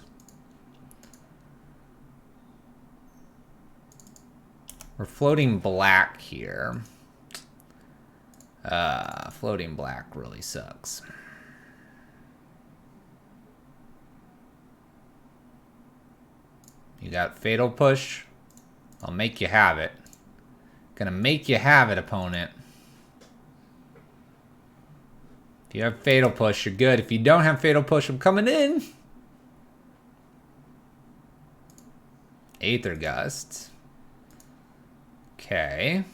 We're floating black here. Floating black really sucks. You got Fatal Push. I'll make you have it. Gonna make you have it, opponent. If you have Fatal Push, you're good. If you don't have Fatal Push, I'm coming in. Aether Gust. Okay.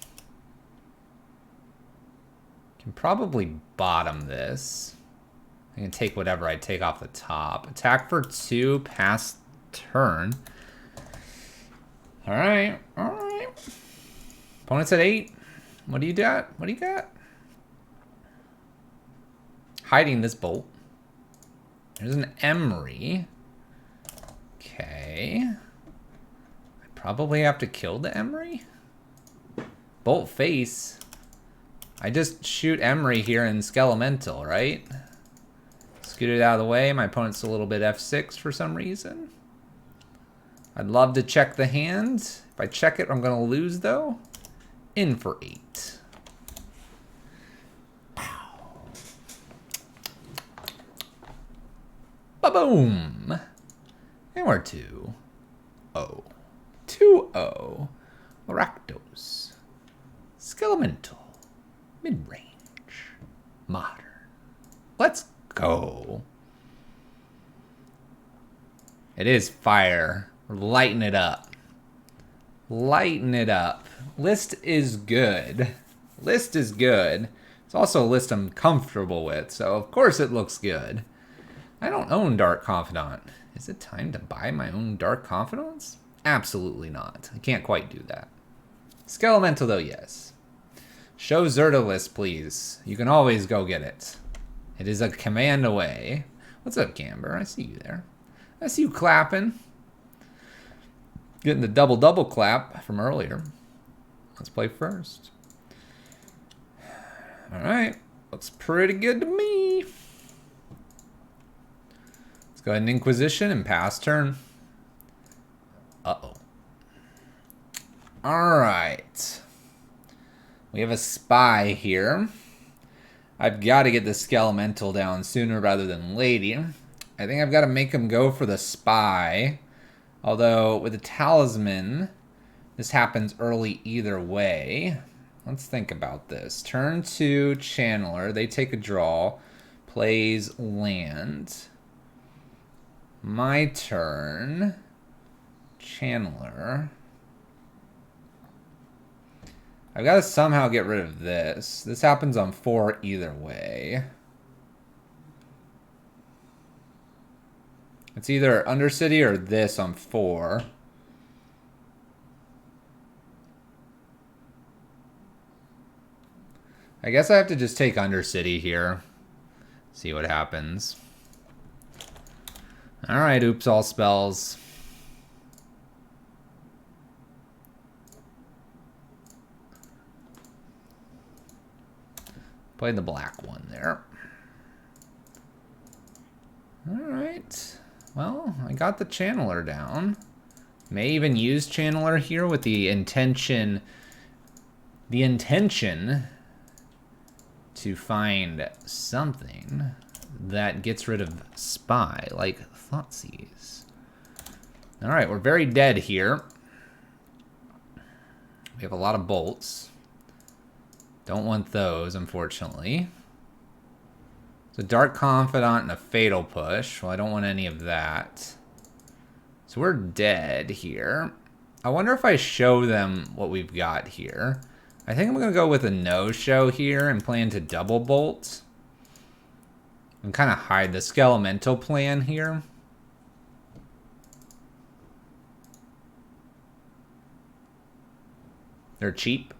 Can probably bottom this. I can take whatever I take off the top. Attack for 2, pass turn. Alright, alright. Opponent's at 8. What do you got? What do you got? Hiding this bolt. There's an Emery. Okay. I probably have to kill the Emery. Bolt face. I just shoot Emery here in Skelemental, right? Scoot it out of the way. My opponent's a little bit F6 for some reason. I'd love to check the hand. If I check it, I'm going to lose, though. In for 8. Ba-boom! And we're 2-0. 2-0. Rakdos. Skelemental. Midrange. Modern. Let's go. It is fire. We're lighting it up. Lighten it up. List is good. List is good. It's also a list I'm comfortable with, so of course it looks good. I don't own Dark Confidant. Is it time to buy my own Dark Confidants? Absolutely not. I can't quite do that. Skelemental though, yes. Show Zerta list, please. You can always go get it. It is a command away. What's up, Gamber? I see you there. I see you clapping. Getting the double clap from earlier. Let's play first. Alright. Looks pretty good to me. Let's go ahead and Inquisition and pass turn. Uh-oh. Alright. We have a Spy here. I've got to get the Skelemental down sooner rather than later. I think I've got to make him go for the Spy. Although, with the Talisman, this happens early either way. Let's think about this. Turn 2, Channeler. They take a draw. Plays land. My turn. Channeler. I've got to somehow get rid of this. This happens on 4 either way. It's either Undercity or this on 4. I guess I have to just take Undercity here. See what happens. Alright, oops, all spells. Play the black one there. Alright. Well, I got the channeler down. May even use channeler here with the intention to find something that gets rid of spy, like Thoughtseize. Alright, we're very dead here. We have a lot of bolts. Don't want those, unfortunately. So Dark Confidant and a Fatal Push. Well, I don't want any of that. So we're dead here. I wonder if I show them what we've got here. I think I'm going to go with a no-show here and plan to double bolt. And kind of hide the Skelemental plan here. They're cheap.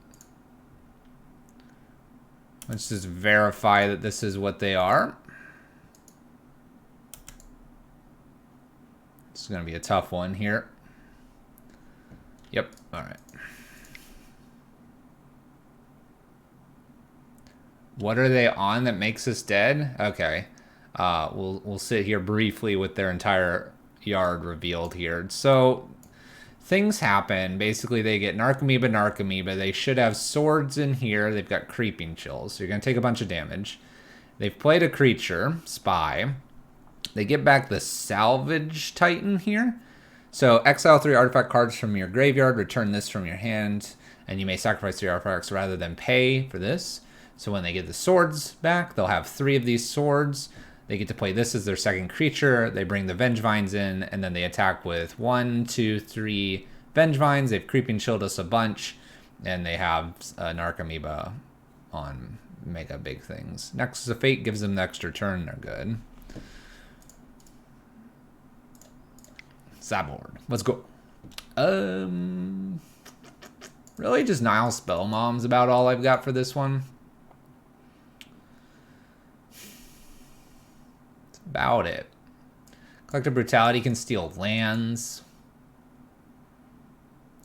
Let's just verify that this is what they are. This is going to be a tough one here. Yep, all right. What are they on that makes us dead? Okay. We'll sit here briefly with their entire yard revealed here. So things happen. Basically, they get Narcomoeba. They should have swords in here. They've got Creeping Chills. So you're going to take a bunch of damage. They've played a creature, Spy. They get back the Salvage Titan here. So exile 3 artifact cards from your graveyard. Return this from your hand. And you may sacrifice 3 artifacts rather than pay for this. So when they get the swords back, they'll have 3 of these swords. They get to play this as their second creature. They bring the Vengevines in, and then they attack with 1, 2, 3 Vengevines. They've Creeping Chilled us a bunch, and they have Narcomoeba on mega big things. Nexus of Fate gives them the extra turn. They're good. Sideboard. Let's go. Really just Nile Spellmom's about all I've got for this one. About it. Collective Brutality can steal lands.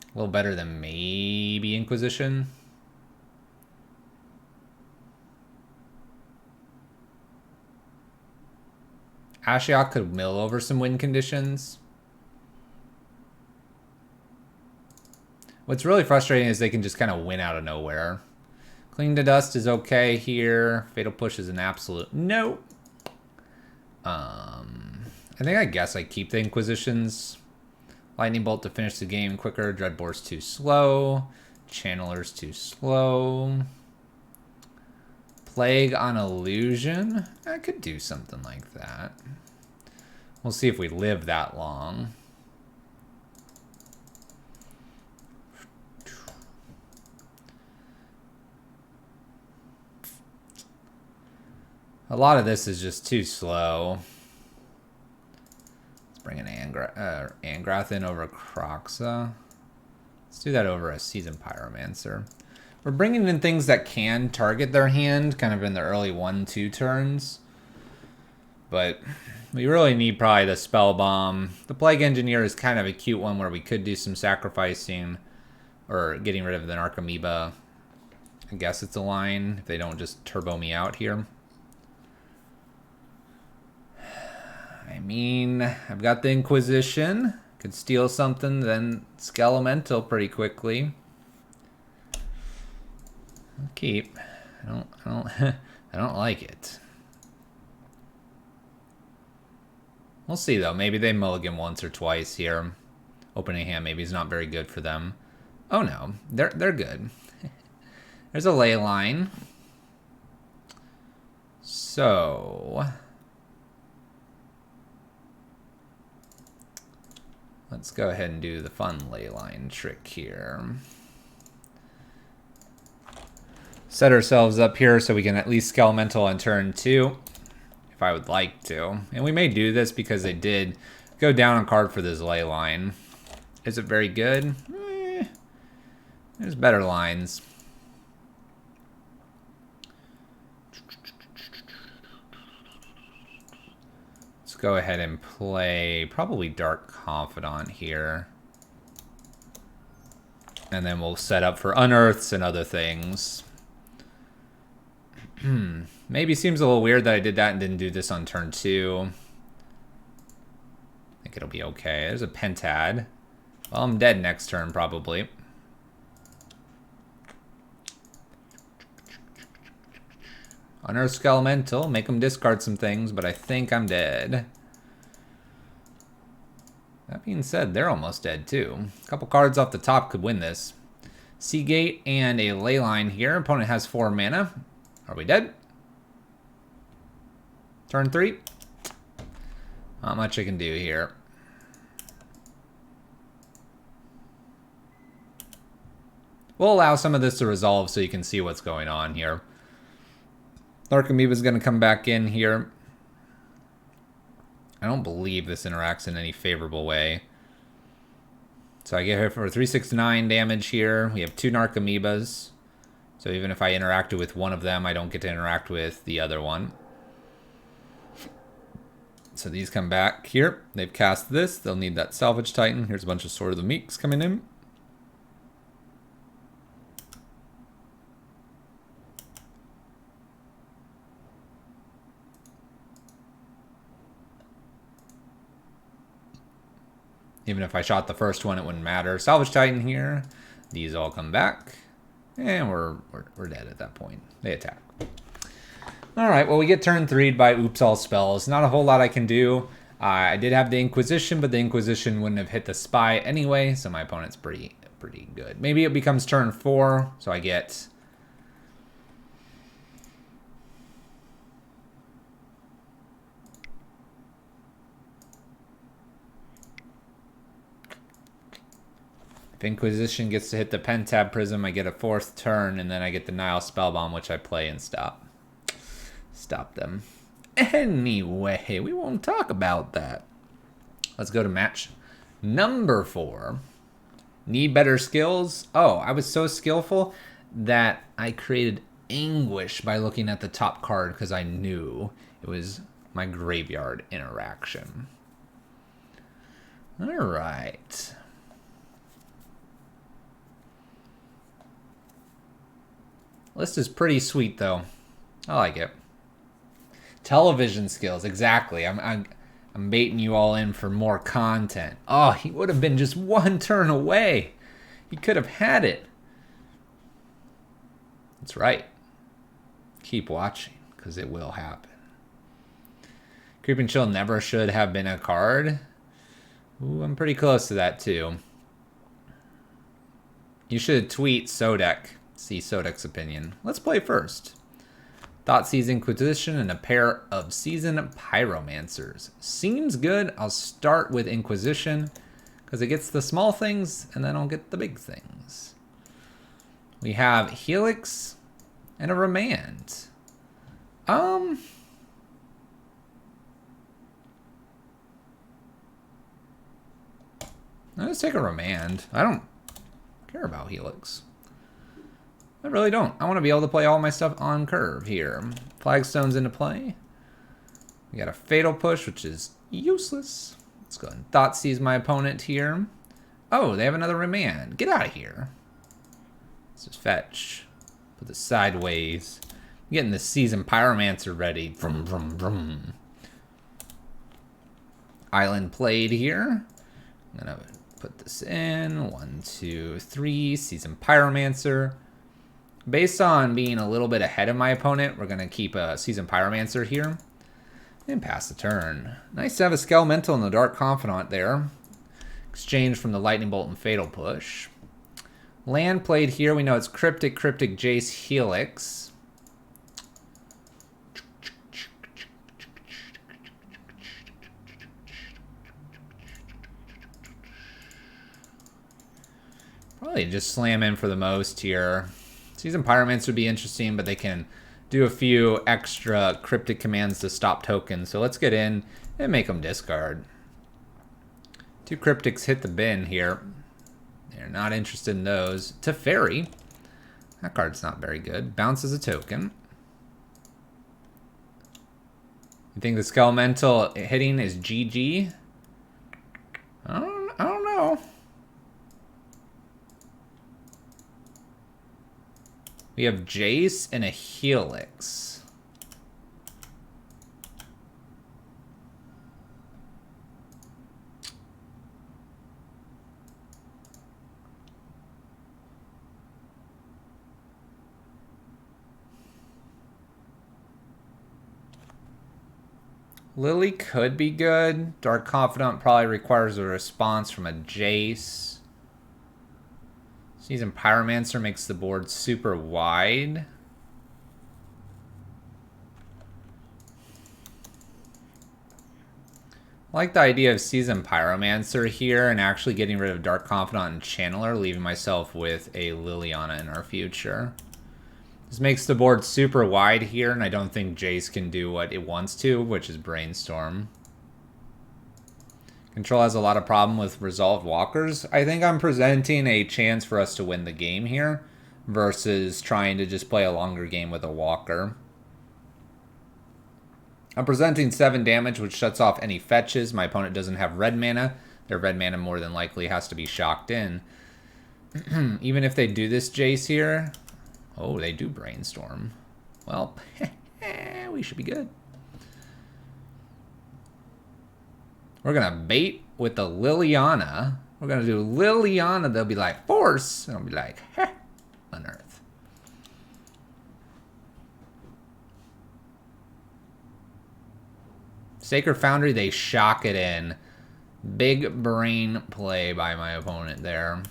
A little better than maybe Inquisition. Ashiok could mill over some win conditions. What's really frustrating is they can just kind of win out of nowhere. Cling to Dust is okay here. Fatal Push is an absolute no. I guess I keep the Inquisitions. Lightning Bolt to finish the game quicker. Dreadbore's too slow. Channeler's too slow. Plague on Illusion. I could do something like that. We'll see if we live that long. A lot of this is just too slow. Let's bring an Angrath in over Kroxa. Let's do that over a Seasoned Pyromancer. We're bringing in things that can target their hand kind of in the early 1-2 turns. But we really need probably the Spell Bomb. The Plague Engineer is kind of a cute one where we could do some sacrificing or getting rid of the Narcomoeba. I guess it's a line if they don't just turbo me out here. I mean, I've got the Inquisition. Could steal something, then Skelemental pretty quickly. I'll keep. I don't like it. We'll see though. Maybe they mulligan once or twice here. Opening hand maybe is not very good for them. Oh no, they're good. There's a ley line. So let's go ahead and do the fun ley line trick here. Set ourselves up here so we can at least Skelemental on turn 2, if I would like to. And we may do this because they did go down a card for this ley line. Is it very good? There's better lines. Let's go ahead and play probably Dark Confidant here. And then we'll set up for Unearths and other things. Maybe seems a little weird that I did that and didn't do this on turn 2. I think it'll be okay. There's a Pentad. Well, I'm dead next turn, probably. Unearth Skelemental. Make them discard some things, but I think I'm dead. That being said, they're almost dead, too. A couple cards off the top could win this. Seagate and a Leyline here. Opponent has 4 mana. Are we dead? Turn 3. Not much I can do here. We'll allow some of this to resolve so you can see what's going on here. Narcomoeba's going to come back in here. I don't believe this interacts in any favorable way. So I get hit for 369 damage here. We have 2 Narcomoebas. So even if I interacted with one of them, I don't get to interact with the other one. So these come back here. They've cast this. They'll need that Salvage Titan. Here's a bunch of Sword of the Meeks coming in. Even if I shot the first one, it wouldn't matter. Salvage Titan here. These all come back. And we're dead at that point. They attack. Alright, well we get turn 3'd by Oops All Spells. Not a whole lot I can do. I did have the Inquisition, but the Inquisition wouldn't have hit the Spy anyway, so my opponent's pretty good. Maybe it becomes turn 4, so I get... If Inquisition gets to hit the Pentab Prism, I get a 4th turn, and then I get the Nile Spellbomb, which I play and stop them. Anyway, we won't talk about that. Let's go to match number 4. Need better skills? Oh, I was so skillful that I created Anguish by looking at the top card because I knew it was my graveyard interaction. All right. List is pretty sweet, though. I like it. Television skills, exactly. I'm baiting you all in for more content. Oh, he would have been just 1 turn away. He could have had it. That's right. Keep watching, because it will happen. Creeping Chill never should have been a card. Ooh, I'm pretty close to that, too. You should tweet Sodek. See Sodek's opinion. Let's play first. Thoughtseize Inquisition and a pair of Seasoned Pyromancers. Seems good. I'll start with Inquisition because it gets the small things and then I'll get the big things. We have Helix and a Remand. Let's take a Remand. I don't care about Helix. I really don't. I want to be able to play all my stuff on curve here. Flagstone's into play. We got a Fatal Push, which is useless. Let's go ahead and Thoughtseize my opponent here. Oh, they have another Remand. Get out of here. Let's just fetch. Put this sideways. I'm getting the Seasoned Pyromancer ready. Vroom, vroom, vroom. Island played here. I'm going to put this in. 1, 2, 3. Seasoned Pyromancer. Based on being a little bit ahead of my opponent, we're going to keep a Seasoned Pyromancer here. And pass the turn. Nice to have a Skelemental and the Dark Confidant there. Exchange from the Lightning Bolt and Fatal Push. Land played here. We know it's Cryptic, Jace, Helix. Probably just slam in for the most here. Seasoned Pyromancer would be interesting, but they can do a few extra cryptic commands to stop tokens. So let's get in and make them discard. 2 cryptics hit the bin here. They're not interested in those. Teferi. That card's not very good. Bounces a token. You think the Skelemental hitting is GG? I don't know. We have Jace and a Helix. Lily could be good. Dark Confidant probably requires a response from a Jace. Season Pyromancer makes the board super wide. I like the idea of Season Pyromancer here and actually getting rid of Dark Confidant and Channeler, leaving myself with a Liliana in our future. This makes the board super wide here, and I don't think Jace can do what it wants to, which is Brainstorm. Control has a lot of problem with Resolved Walkers. I think I'm presenting a chance for us to win the game here versus trying to just play a longer game with a Walker. I'm presenting 7 damage, which shuts off any fetches. My opponent doesn't have red mana. Their red mana more than likely has to be shocked in. Even if they do this Jace here... Oh, they do Brainstorm. Well, we should be good. We're going to bait with the Liliana. We're going to do Liliana. They'll be like, Force. And I'll be like, Unearth. Sacred Foundry, they shock it in. Big brain play by my opponent there.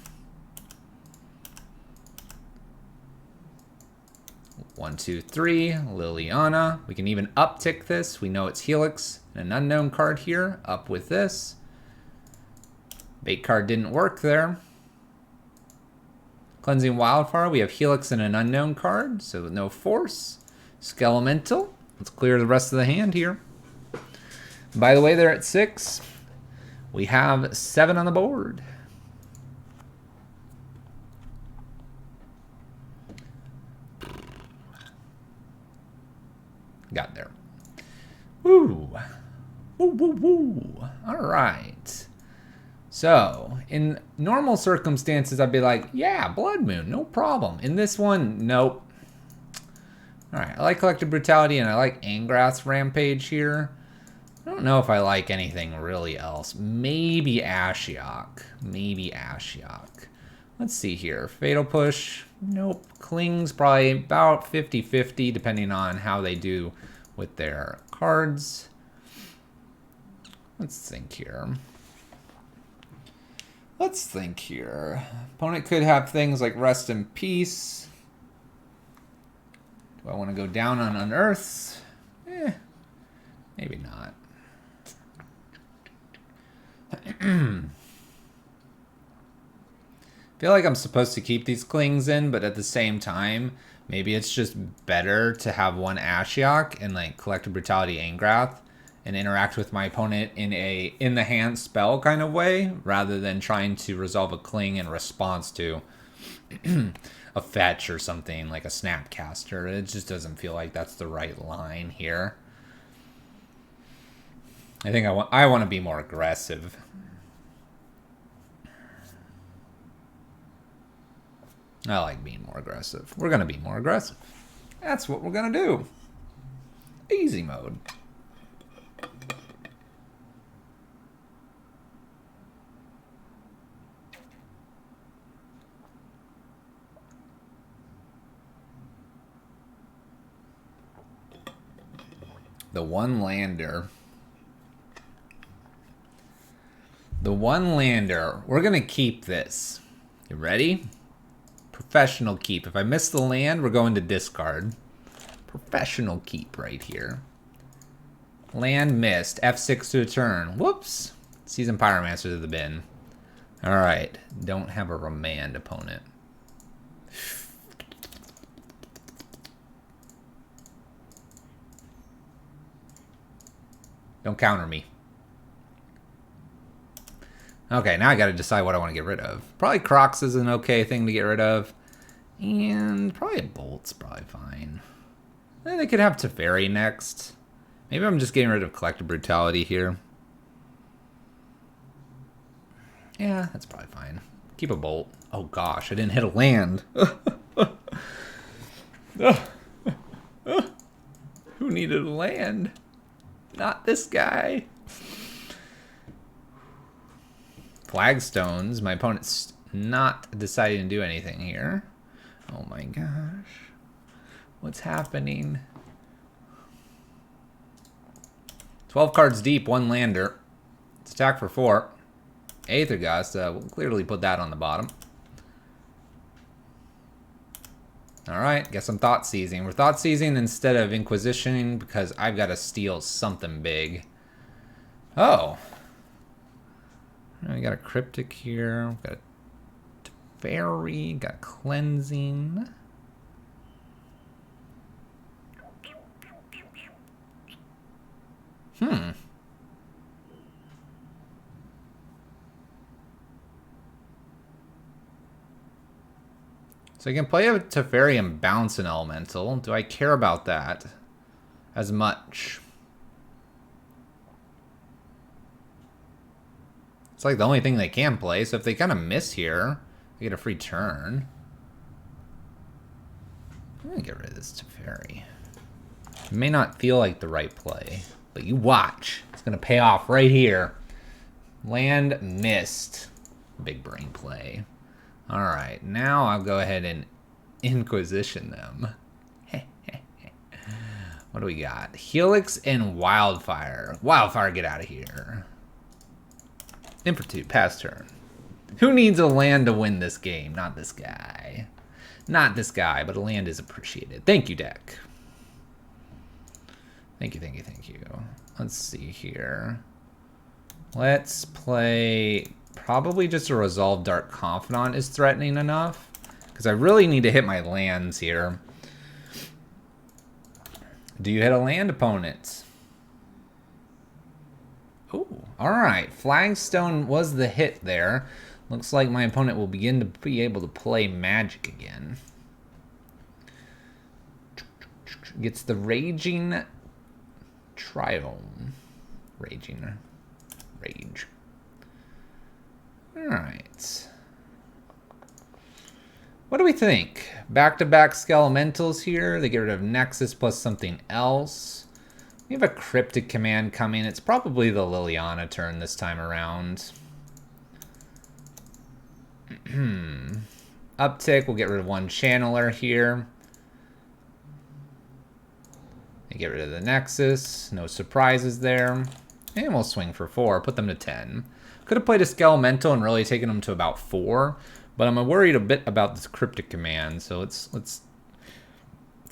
1, 2, 3, Liliana. We can even uptick this. We know it's Helix and an unknown card here. Up with this. Bait card didn't work there. Cleansing Wildfire. We have Helix and an unknown card, so no force. Skelemental. Let's clear the rest of the hand here. By the way, they're at 6. We have 7 on the board. Got there. Woo. Woo, woo, woo. All right. So, in normal circumstances, I'd be like, yeah, Blood Moon, no problem. In this one, nope. All right, I like Collective Brutality, and I like Angrath's Rampage here. I don't know if I like anything really else. Maybe Ashiok. Maybe Ashiok. Let's see here. Fatal Push. Nope. Kling's probably about 50-50, depending on how they do with their cards. Let's think here. Let's think here. Opponent could have things like Rest in Peace. Do I want to go down on Unearths? Maybe not. Feel like I'm supposed to keep these Klings in, but at the same time, maybe it's just better to have one Ashiok and like Collective Brutality Angrath and interact with my opponent in a in-the-hand spell kind of way, rather than trying to resolve a Kling in response to a fetch or something like a Snapcaster. It just doesn't feel like that's the right line here. I think I want to be more aggressive. I like being more aggressive. We're going to be more aggressive. That's what we're going to do. Easy mode. The one lander. The one lander. We're going to keep this. You ready? Professional keep. If I miss the land, we're going to discard. Professional keep right here. Land missed. F6 to a turn. Whoops. Season Pyromancer to the bin. Alright. Don't have a remand opponent. Don't counter me. Okay, now I gotta decide what I want to get rid of. Probably Kroxa is an okay thing to get rid of. And probably a Bolt's probably fine. They could have Teferi next. Maybe I'm just getting rid of Collective Brutality here. Yeah, that's probably fine. Keep a Bolt. Oh gosh, I didn't hit a land. Ugh. Ugh. Who needed a land? Not this guy. Flagstones. My opponent's not deciding to do anything here. Oh my gosh. What's happening? 12 cards deep, 1 lander. Let's attack for 4. Aethergust, we'll clearly put that on the bottom. Alright, guess I'm thought seizing. We're thought seizing instead of inquisitioning because I've got to steal something big. Oh. We got a cryptic here. We've got a fairy, got cleansing. So I can play a Teferi and bounce an elemental. Do I care about that as much? It's like the only thing they can play, so if they kind of miss here, they get a free turn. I'm gonna get rid of this Teferi. It may not feel like the right play, but you watch. It's gonna pay off right here. Land missed. Big brain play. Alright, now I'll go ahead and Inquisition them. What do we got? Helix and Wildfire. Wildfire, get out of here. Impertude, pass turn. Who needs a land to win this game? Not this guy. Not this guy, but a land is appreciated. Thank you, deck. Thank you, thank you, thank you. Let's see here. Let's play... Probably just a Resolve Dark Confidant is threatening enough. Because I really need to hit my lands here. Do you hit a land, opponent? Ooh, alright. Flagstone was the hit there. Looks like my opponent will begin to be able to play Magic again. Gets the Raging Triome. Raging. Rage. Alright. What do we think? Back-to-back Skelementals here. They get rid of Nexus plus something else. We have a Cryptic command coming. It's probably the Liliana turn this time around. Uptick, we'll get rid of one Channeler here. They get rid of the Nexus. No surprises there. And we'll swing for 4. Put them to 10. Could have played a Skelemental and really taken them to about 4. But I'm worried a bit about this Cryptic command. So let's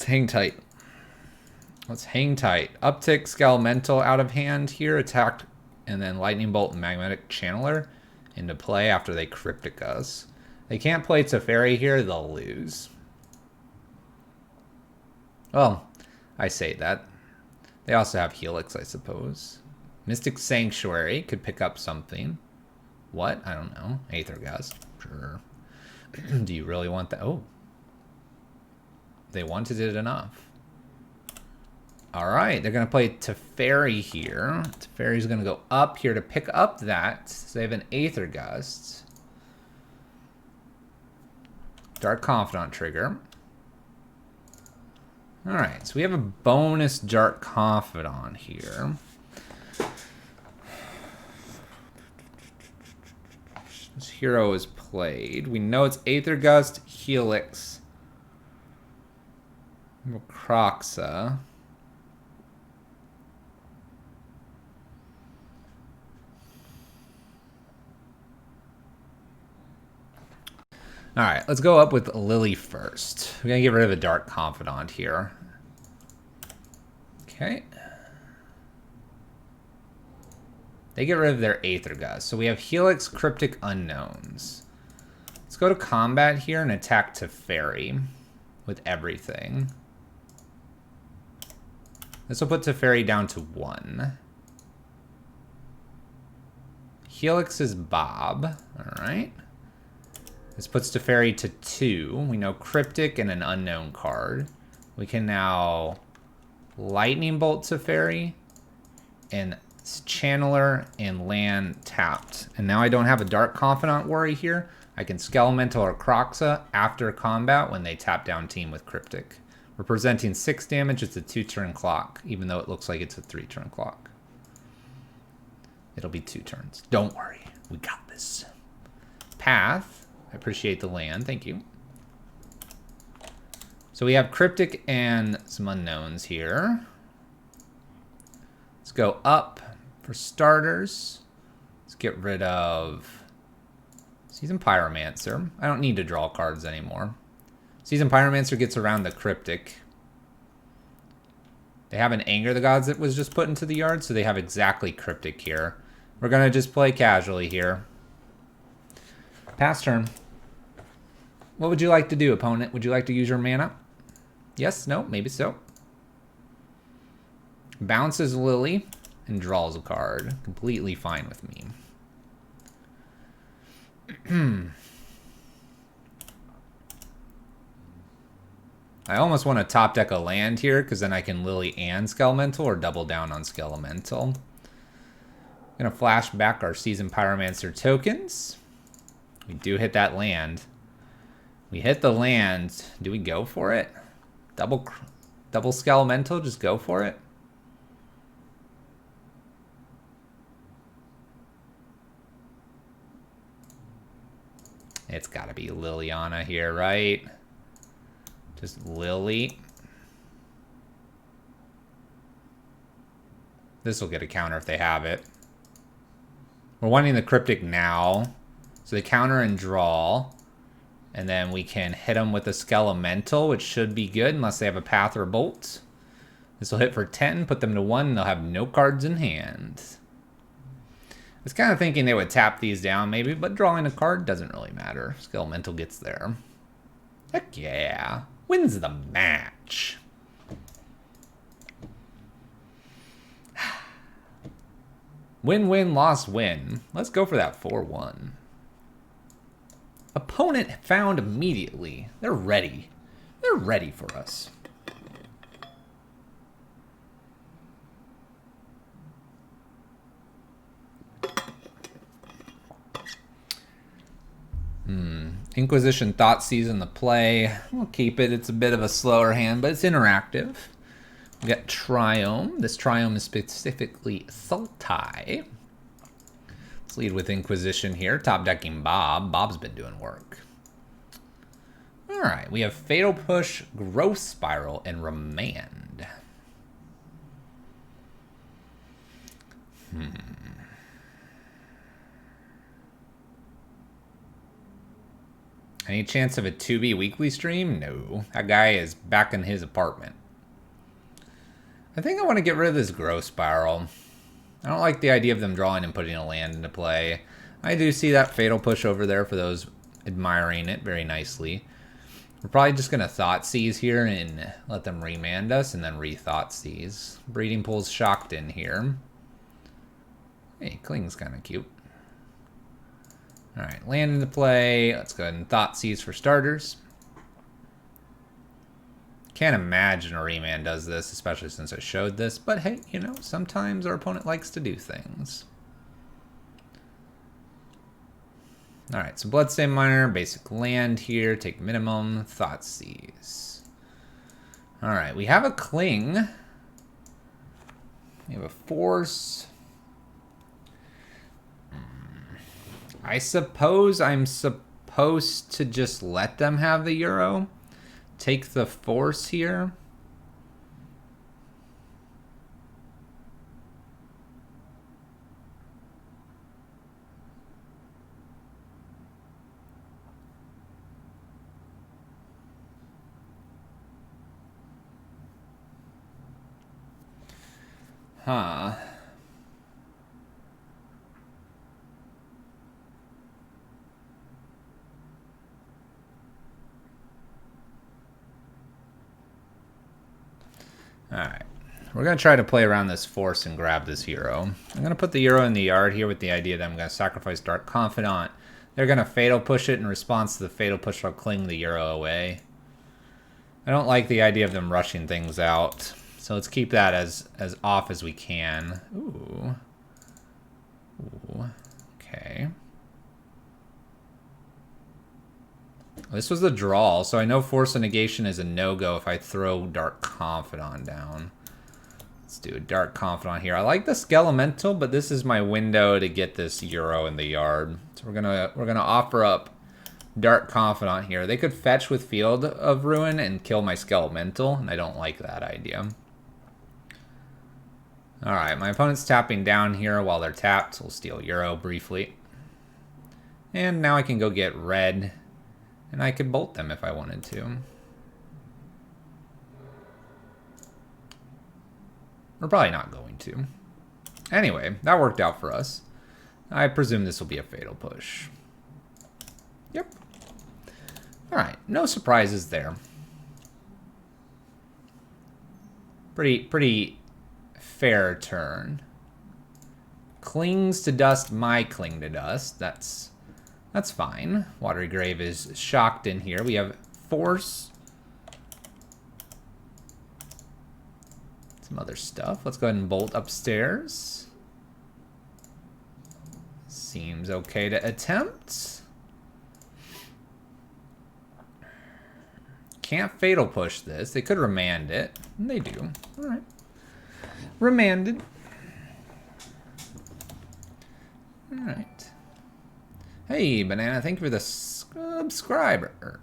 hang tight. Let's hang tight. Uptick, Skelemental out of hand here. Attacked, and then Lightning Bolt and Magnetic Channeler into play after they Cryptic us. They can't play Teferi here, they'll lose. Well, I say that. They also have Helix, I suppose. Mystic Sanctuary could pick up something. What? I don't know. Aethergust. Sure. Do you really want that? Oh. They wanted it enough. Alright, they're going to play Teferi here. Teferi's going to go up here to pick up that. So they have an Aethergust. Dark Confidant trigger. Alright, so we have a bonus Dark Confidant here. This hero is played. We know it's Aethergust, Helix, Kroxa. Alright, let's go up with Lily first. We're going to get rid of a Dark Confidant here. Okay. They get rid of their Aethergust. So we have Helix, Cryptic, Unknowns. Let's go to combat here and attack Teferi with everything. This will put Teferi down to 1. Helix is Bob. Alright. This puts Teferi to 2. We know Cryptic and an unknown card. We can now Lightning Bolt Teferi and Channeler and land tapped. And now I don't have a Dark Confidant worry here. I can Skelemental or Kroxa after combat when they tap down team with Cryptic. Representing 6 damage, it's a 2-turn clock, even though it looks like it's a 3-turn clock. It'll be 2 turns. Don't worry. We got this. Path. I appreciate the land. Thank you. So we have Cryptic and some unknowns here. Let's go up for starters. Let's get rid of Seasoned Pyromancer. I don't need to draw cards anymore. Seasoned Pyromancer gets around the Cryptic. They have an Anger the Gods that was just put into the yard, so they have exactly Cryptic here. We're going to just play casually here. Pass turn. What would you like to do, opponent? Would you like to use your mana? Yes? No? Maybe so. Bounces Lily and draws a card. Completely fine with me. I almost want to top deck a land here, because then I can Lily and Skelemental, or double down on Skelemental. Gonna flash back our Seasoned Pyromancer tokens. We do hit that land. We hit the land. Do we go for it? Double Skelemental, just go for it. It's gotta be Liliana here, right? Just Lily. This will get a counter if they have it. We're wanting the Cryptic now. So they counter and draw. And then we can hit them with a Skelemental, which should be good unless they have a Path or Bolt. This will hit for 10, put them to 1, and they'll have no cards in hand. I was kind of thinking they would tap these down maybe, but drawing a card doesn't really matter. Skelemental gets there. Heck yeah. Wins the match. Win-win, loss-win. Let's go for that 4-1. Opponent found immediately. They're ready. They're ready for us. Inquisition Thoughtseize in the play. We'll keep it. It's a bit of a slower hand, but it's interactive. We got Triome. This Triome is specifically Sultai. Let's lead with Inquisition here. Top decking Bob. Bob's been doing work. Alright, we have Fatal Push, Growth Spiral, and Remand. Any chance of a 2B weekly stream? No. That guy is back in his apartment. I think I want to get rid of this Growth Spiral. I don't like the idea of them drawing and putting a land into play. I do see that Fatal Push over there for those admiring it very nicely. We're probably just going to Thoughtseize here and let them remand us and then re-Thoughtseize. Breeding Pool's shocked in here. Hey, Kling's kind of cute. Alright, land into play. Let's go ahead and Thoughtseize for starters. Can't imagine a remand does this, especially since I showed this. But hey, you know, sometimes our opponent likes to do things. Alright, so Bloodstained Miner, basic land here. Take minimum, Thoughtseize. Alright, we have a Kling. We have a Force. I suppose I'm supposed to just let them have the Euro. Take the Force here. Huh. Alright, we're going to try to play around this Force and grab this hero. I'm going to put the hero in the yard here with the idea that I'm going to sacrifice Dark Confidant. They're going to Fatal Push it in response to the Fatal Push. I'll cling the hero away. I don't like the idea of them rushing things out. So let's keep that as off as we can. Ooh. Ooh. Okay. This was the draw, so I know Force of Negation is a no-go if I throw Dark Confidant down. Let's do a Dark Confidant here. I like the Skelemental, but this is my window to get this Euro in the yard. So we're gonna offer up Dark Confidant here. They could fetch with Field of Ruin and kill my Skelemental, and I don't like that idea. Alright, my opponent's tapping down here while they're tapped. We'll steal Euro briefly. And now I can go get red. And I could bolt them if I wanted to. We're probably not going to. Anyway, that worked out for us. I presume this will be a fatal push. Yep. Alright, no surprises there. Pretty fair turn. Clings to dust, my cling to dust. That's fine. Watery Grave is shocked in here. We have Force. Some other stuff. Let's go ahead and bolt upstairs. Seems okay to attempt. Can't fatal push this. They could remand it. And they do. Alright. Remanded. Alright. Hey, Banana, thank you for the subscriber.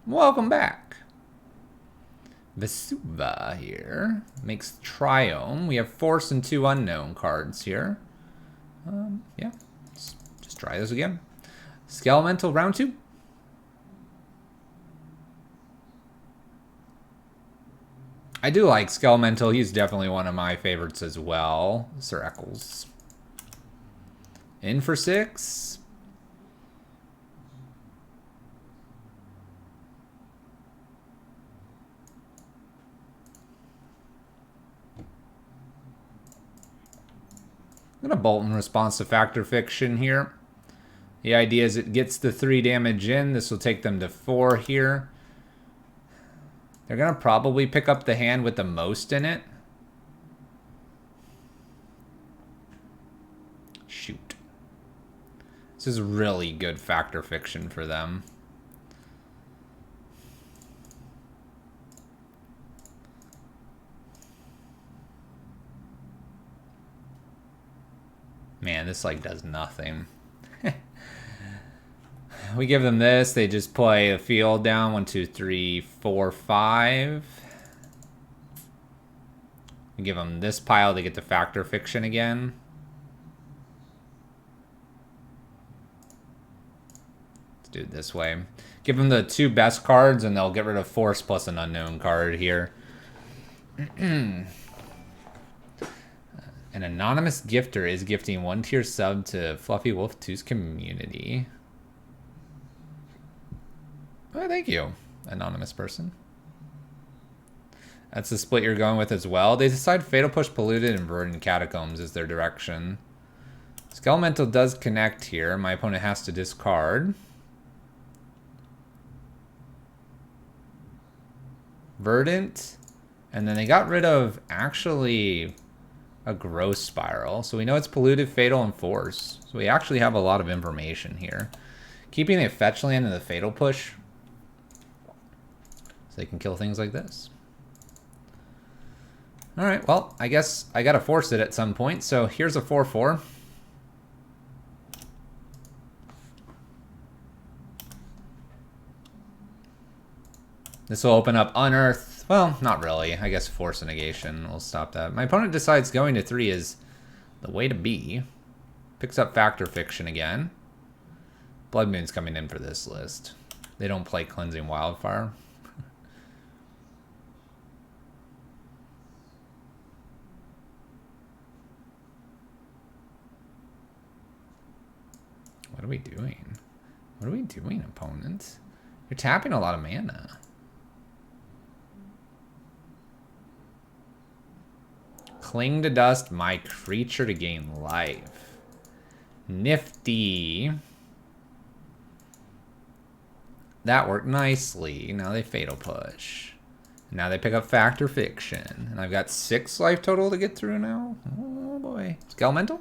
Welcome back. Vesuva here. Makes Triome. We have Force and 2 unknown cards here. Yeah. Let's just try this again. Skelemental round 2. I do like Skelemental. He's definitely one of my favorites as well. Sir Eccles. In for 6. I'm going to bolt in response to Factor Fiction here. The idea is it gets the 3 damage in. This will take them to 4 here. They're going to probably pick up the hand with the most in it. Shoot. This is really good Factor Fiction for them. Man, this like does nothing. We give them this, they just play a field down. 1, 2, 3, 4, 5. We give them this pile, they get the Factor Fiction again. Let's do it this way. Give them the 2 best cards and they'll get rid of Force plus an unknown card here. An anonymous gifter is gifting 1 tier sub to Fluffy Wolf 2's community. Oh, thank you, anonymous person. That's the split you're going with as well. They decide Fatal Push, Polluted, and Verdant Catacombs is their direction. Skelemental does connect here. My opponent has to discard. Verdant. And then they got rid of, actually, a Gross Spiral. So we know it's Polluted, Fatal, and Force. So we actually have a lot of information here. Keeping a fetch land in the Fatal Push, so they can kill things like this. Alright, well, I guess I gotta force it at some point. So here's a 4/4. This will open up Unearth. Well, not really. I guess Force of Negation will stop that. My opponent decides going to 3 is the way to be. Picks up Factor Fiction again. Blood Moon's coming in for this list. They don't play Cleansing Wildfire. What are we doing? What are we doing, opponent? You're tapping a lot of mana. Cling to dust, my creature to gain life. Nifty. That worked nicely. Now they Fatal Push. Now they pick up Factor Fiction. And I've got 6 life total to get through now. Oh boy. Skelemental?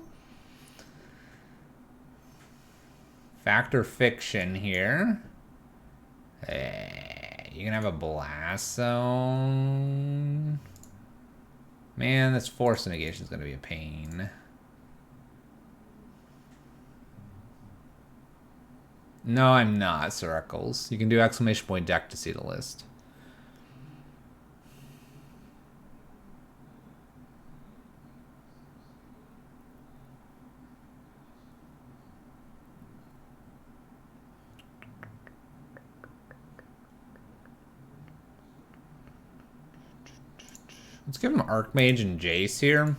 Factor Fiction here. You can have a blast zone. Man, this force negation is going to be a pain. No, I'm not, Sir Eccles. You can do exclamation point deck to see the list. Let's give him Archmage and Jace here.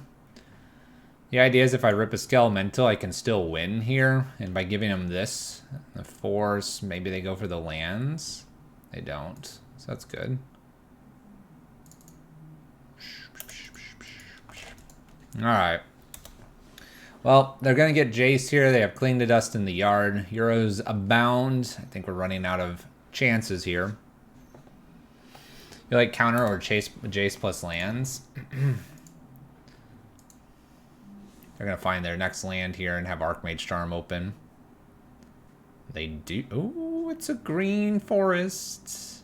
The idea is if I rip a Skelemental, I can still win here. And by giving him this, the Force, maybe they go for the lands. They don't, so that's good. Alright. Well, they're going to get Jace here. They have Cling to Dust in the yard. Euros abound. I think we're running out of chances here. You like counter or chase Jace plus lands? They're going to find their next land here and have Archmage Charm open. They do. Oh, it's a green forest. It's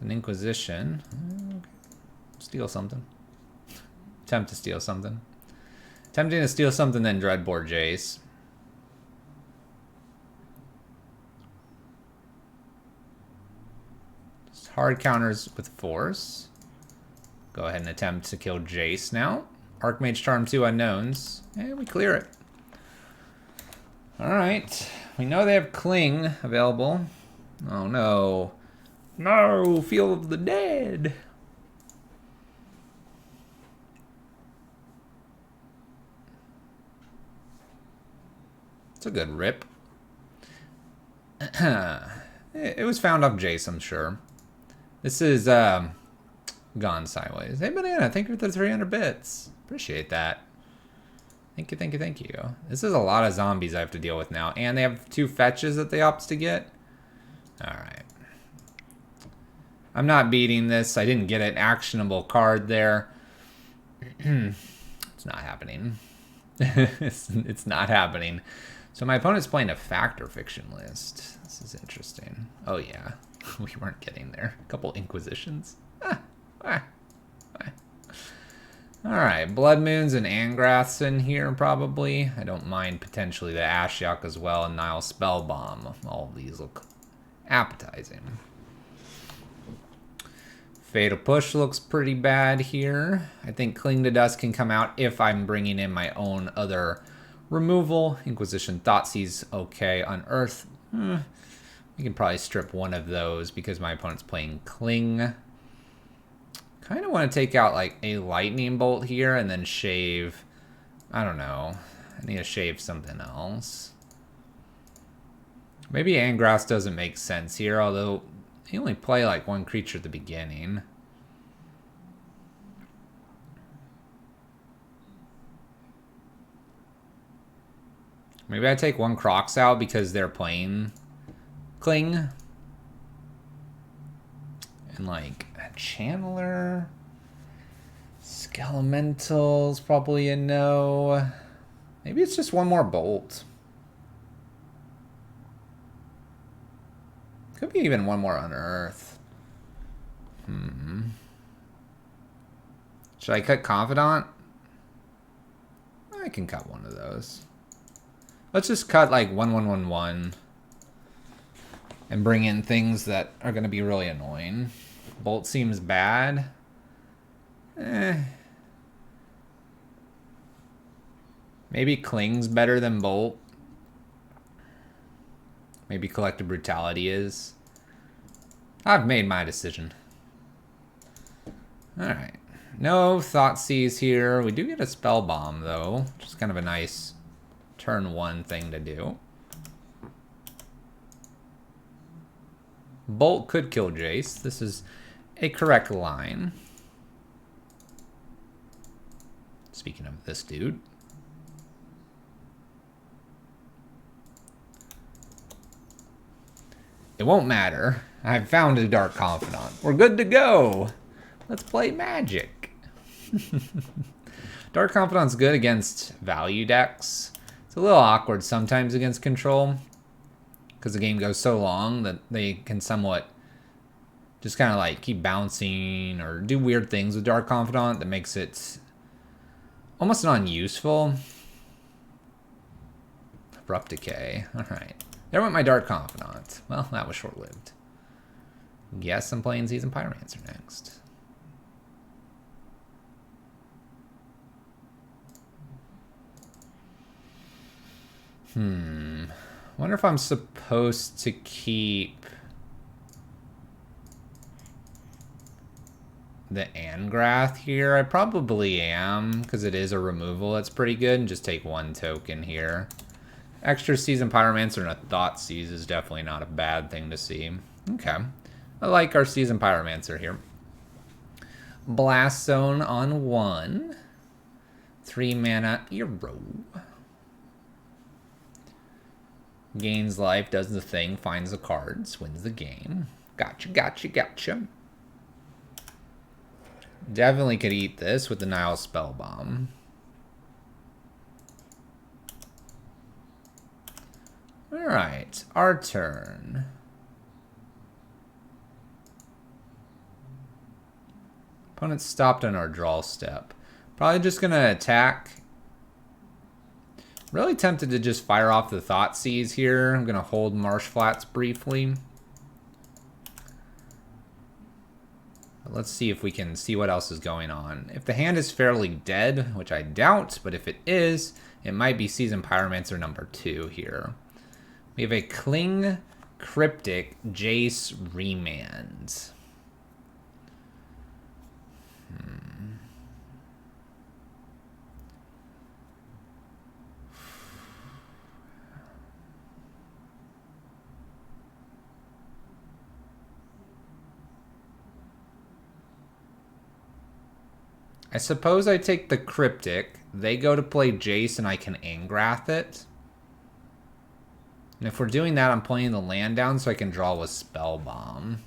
an Inquisition. Okay. Steal something. Attempt to steal something. Attempting to steal something, then Dreadboard Jace. Just hard counters with force. Go ahead and attempt to kill Jace now. Archmage Charm 2 unknowns. And we clear it. Alright. We know they have Cling available. Oh no. No! Field of the Dead! It's a good rip. It was found off Jace, I'm sure. This is gone sideways. Hey, Banana, thank you for the 300 bits. Appreciate that. Thank you, thank you, thank you. This is a lot of zombies I have to deal with now. And they have 2 fetches that they opt to get. Alright. I'm not beating this. I didn't get an actionable card there. It's not happening. It's not happening. So my opponent's playing a Fact or Fiction list. This is interesting. Oh yeah, we weren't getting there. A couple Inquisitions. Alright, Blood Moons and Angraths in here probably. I don't mind potentially the Ashiok as well and Nile Spellbomb. All of these look appetizing. Fatal Push looks pretty bad here. I think Cling to Dust can come out if I'm bringing in my own other removal. Inquisition Thoughtseize okay. Unearth, we can probably strip one of those because my opponent's playing Cling. Kind of want to take out like a Lightning Bolt here and then shave. I don't know. I need to shave something else. Maybe Angraths doesn't make sense here, although he only play like 1 creature at the beginning. Maybe I take 1 Kroxa out because they're playing Cling. And like a Channeler. Skelemental's probably a no. Maybe it's just 1 more Bolt. Could be even 1 more Unearth. Should I cut Confidant? I can cut one of those. Let's just cut like 1/1/1/1 and bring in things that are going to be really annoying. Bolt seems bad. Maybe Cling's better than Bolt. Maybe Collective Brutality is. I've made my decision. Alright. No Thoughtseize here. We do get a Spell Bomb, though, which is kind of a nice turn 1 thing to do. Bolt could kill Jace. This is a correct line. Speaking of this dude. It won't matter. I've found a Dark Confidant. We're good to go. Let's play Magic. Dark Confidant's good against value decks. It's a little awkward sometimes against control. because the game goes so long that they can somewhat just kind of like keep bouncing or do weird things with Dark Confidant that makes it almost non-useful. Abrupt Decay. Alright. There went my Dark Confidant. Well, that was short-lived. Guess I'm playing Seasoned Pyromancer next. Wonder if I'm supposed to keep the Angrath here. I probably am, because it is a removal that's pretty good, and just take one token here. Extra Seasoned Pyromancer and a Thoughtseize is definitely not a bad thing to see. Okay. I like our Seasoned Pyromancer here. Blast Zone on 1. 3 mana hero. Gains life, does the thing, finds the cards, wins the game. Gotcha, gotcha, gotcha. Definitely could eat this with the Nile Spellbomb. Alright, our turn. Opponent stopped on our draw step. Probably just gonna attack. Really tempted to just fire off the Thoughtseize here. I'm gonna hold Marsh Flats briefly. But let's see if we can see what else is going on. If the hand is fairly dead, which I doubt, but if it is, it might be Seasoned Pyromancer number 2 here. We have a Kling Cryptic Jace Remand. I suppose I take the Cryptic, they go to play Jace, and I can Angrath it. And if we're doing that, I'm playing the land down so I can draw with Spellbomb.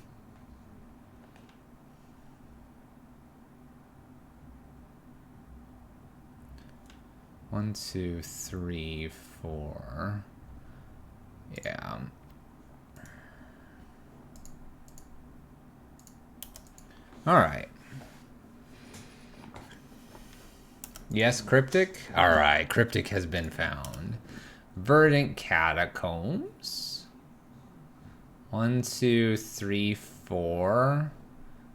One, two, three, four. Yeah. Alright. Yes, Cryptic? Alright, Cryptic has been found. Verdant Catacombs. 1, 2, 3, 4.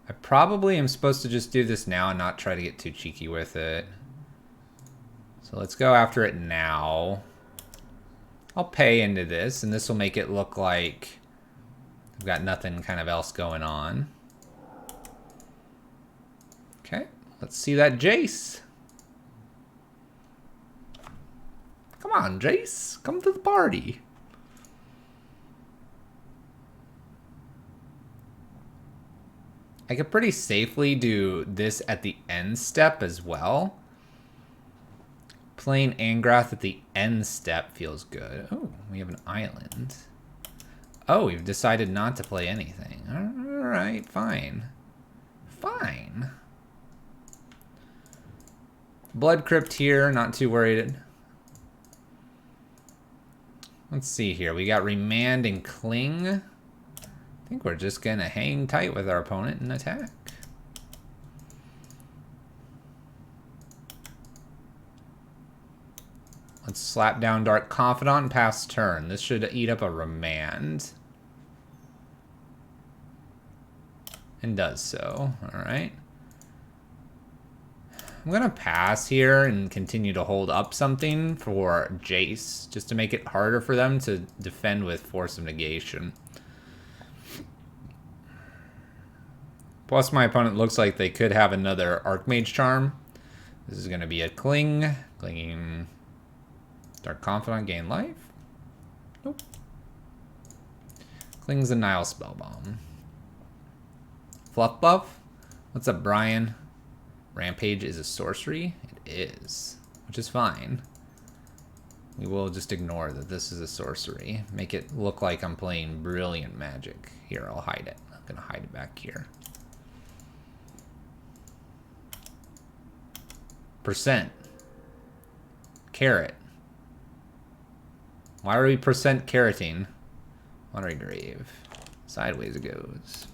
I probably am supposed to just do this now and not try to get too cheeky with it. So let's go after it now. I'll pay into this, and this will make it look like I've got nothing kind of else going on. Okay, let's see that Jace. Come on, Jace. Come to the party. I could pretty safely do this at the end step as well. Playing Angrath at the end step feels good. Oh, we have an island. Oh, we've decided not to play anything. Alright, fine. Fine. Blood Crypt here, not too worried. Let's see here. We got Remand and Cling. I think we're just going to hang tight with our opponent and attack. Let's slap down Dark Confidant and pass turn. This should eat up a Remand. And does so. Alright. I'm going to pass here and continue to hold up something for Jace, just to make it harder for them to defend with Force of Negation. Plus, my opponent looks like they could have another Archmage Charm. This is going to be a Cling. Clinging Dark Confidant, gain life. Nope. Cling's a Nile Spellbomb. Fluff Buff? What's up, Brian? Rampage is a sorcery? It is, which is fine. We will just ignore that this is a sorcery. Make it look like I'm playing Brilliant Magic. Here, I'll hide it. I'm going to hide it back here. Percent. Carrot. Why are we percent carroting? Watery Grave. Sideways it goes.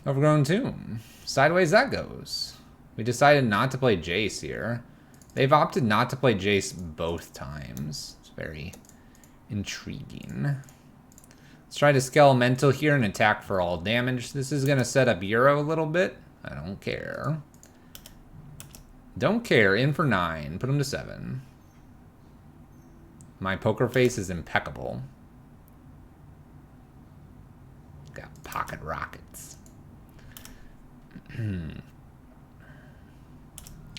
Overgrown Tomb. Sideways that goes. We decided not to play Jace here. They've opted not to play Jace both times. It's very intriguing. Let's try to Skelemental here and attack for all damage. This is going to set up Euro a little bit. I don't care. Don't care. In for 9. Put him to 7. My poker face is impeccable. Got pocket rockets.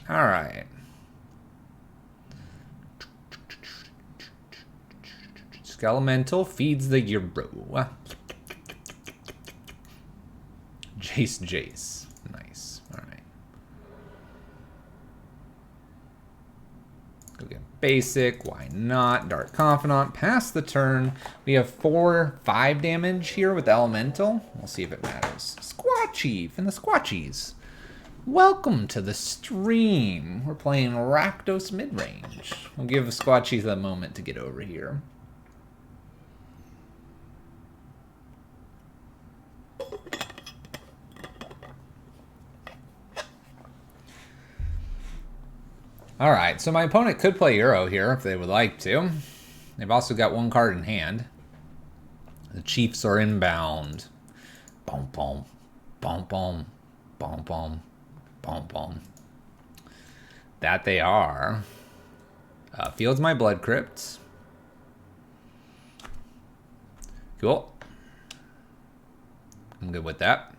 Alright. Skelemental feeds the Euro. Jace. Nice. Alright. Go get basic. Why not? Dark Confidant. Pass the turn. We have 4/5 damage here with Elemental. We'll see if it matters. Squatchy and the Squatchies. Welcome to the stream. We're playing Rakdos Midrange. We'll give Squatchies a moment to get over here. Alright, so my opponent could play Euro here if they would like to. They've also got 1 card in hand. The Chiefs are inbound. Boom, boom, boom, boom, boom, boom, boom, boom. That they are. Fields my Blood Crypt. Cool. I'm good with that.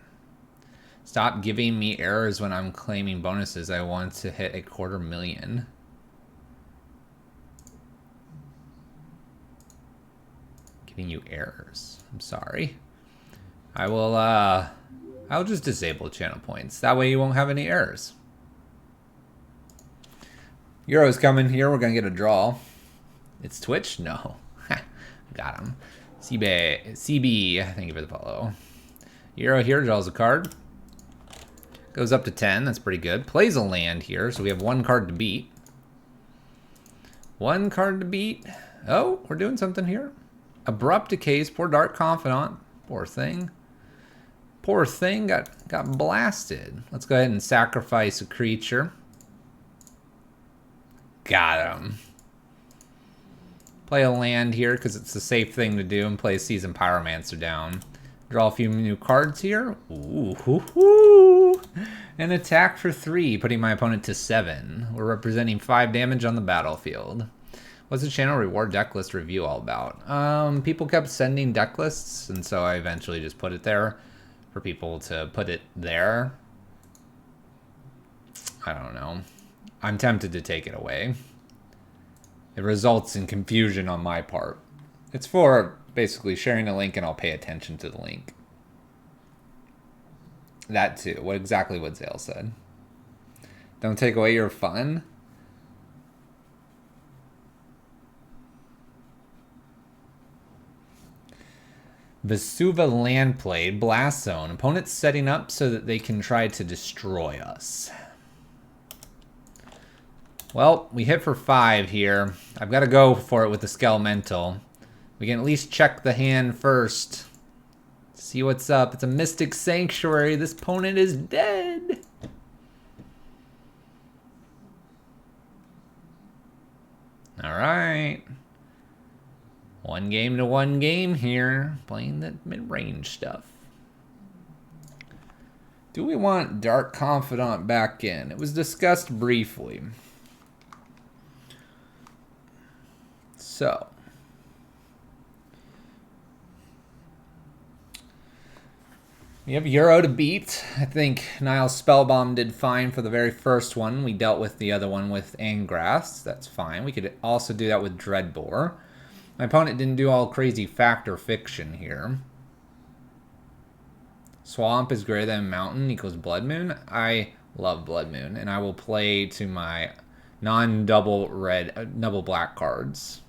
Stop giving me errors when I'm claiming bonuses. I want to hit 250,000. Giving you errors. I'm sorry. I'll just disable channel points. That way you won't have any errors. Euro's coming here. We're going to get a draw. It's Twitch? No. Got him. CB, thank you for the follow. Euro here draws a card. Goes up to 10. That's pretty good. Plays a land here, so we have 1 card to beat. 1 card to beat. Oh, we're doing something here. Abrupt Decays. Poor Dark Confidant. Poor thing. Poor thing got blasted. Let's go ahead and sacrifice a creature. Got him. Play a land here because it's the safe thing to do, and play Seasoned Pyromancer down. Draw a few new cards here. Ooh, hoo, hoo. And attack for 3, putting my opponent to 7. We're representing 5 damage on the battlefield. What's the channel reward deck list review all about? People kept sending deck lists, and so I eventually just put it there for people to put it there. I don't know. I'm tempted to take it away. It results in confusion on my part. It's for basically sharing a link and I'll pay attention to the link. That too. Exactly what Zale said. Don't take away your fun. Vesuva land played. Blast zone. Opponents setting up so that they can try to destroy us. Well, we hit for 5 here. I've got to go for it with the Skelemental. We can at least check the hand first. See what's up. It's a Mystic Sanctuary. This opponent is dead. Alright. 1 game to 1 game here. Playing the mid-range stuff. Do we want Dark Confidant back in? It was discussed briefly. So. We have Euro to beat. I think Niall Spellbomb did fine for the very first one. We dealt with the other one with Angrass. That's fine. We could also do that with Dreadbore. My opponent didn't do all crazy fact or fiction here. Swamp is greater than Mountain equals Blood Moon. I love Blood Moon, and I will play to my non-double red, double black cards.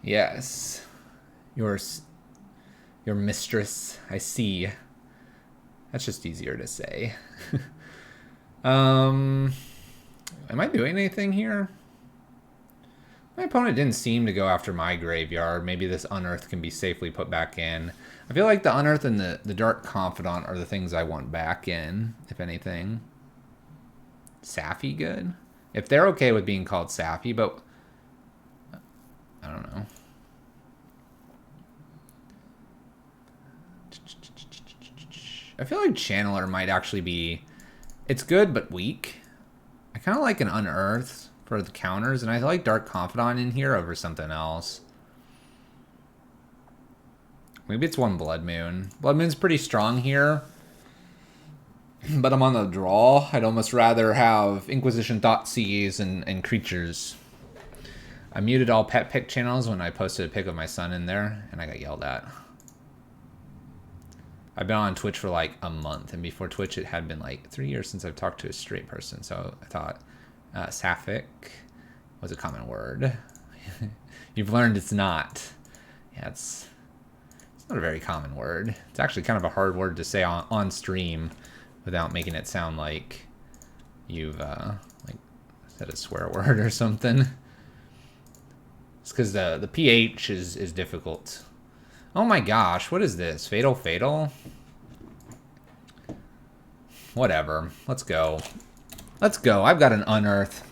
Yes. Your mistress, I see. That's just easier to say. Am I doing anything here? My opponent didn't seem to go after my graveyard. Maybe this Unearth can be safely put back in. I feel like the Unearth and the Dark Confidant are the things I want back in, if anything. Safi good? If they're okay with being called Safi, but I don't know. I feel like Channeler might actually be... It's good, but weak. I kind of like an Unearth for the counters, and I like Dark Confidant in here over something else. Maybe it's one Blood Moon. Blood Moon's pretty strong here, but I'm on the draw. I'd almost rather have Inquisition Thoughtseize and creatures. I muted all pet pick channels when I posted a pic of my son in there, and I got yelled at. I've been on Twitch for like a month, and before Twitch it had been like 3 years since I've talked to a straight person, so I thought sapphic was a common word. You've learned it's not. Yeah, it's not a very common word. It's actually kind of a hard word to say on stream without making it sound like you've like said a swear word or something. It's because the PH is difficult. Oh my gosh, what is this? Fatal Fatal? Whatever. Let's go. Let's go. I've got an Unearth.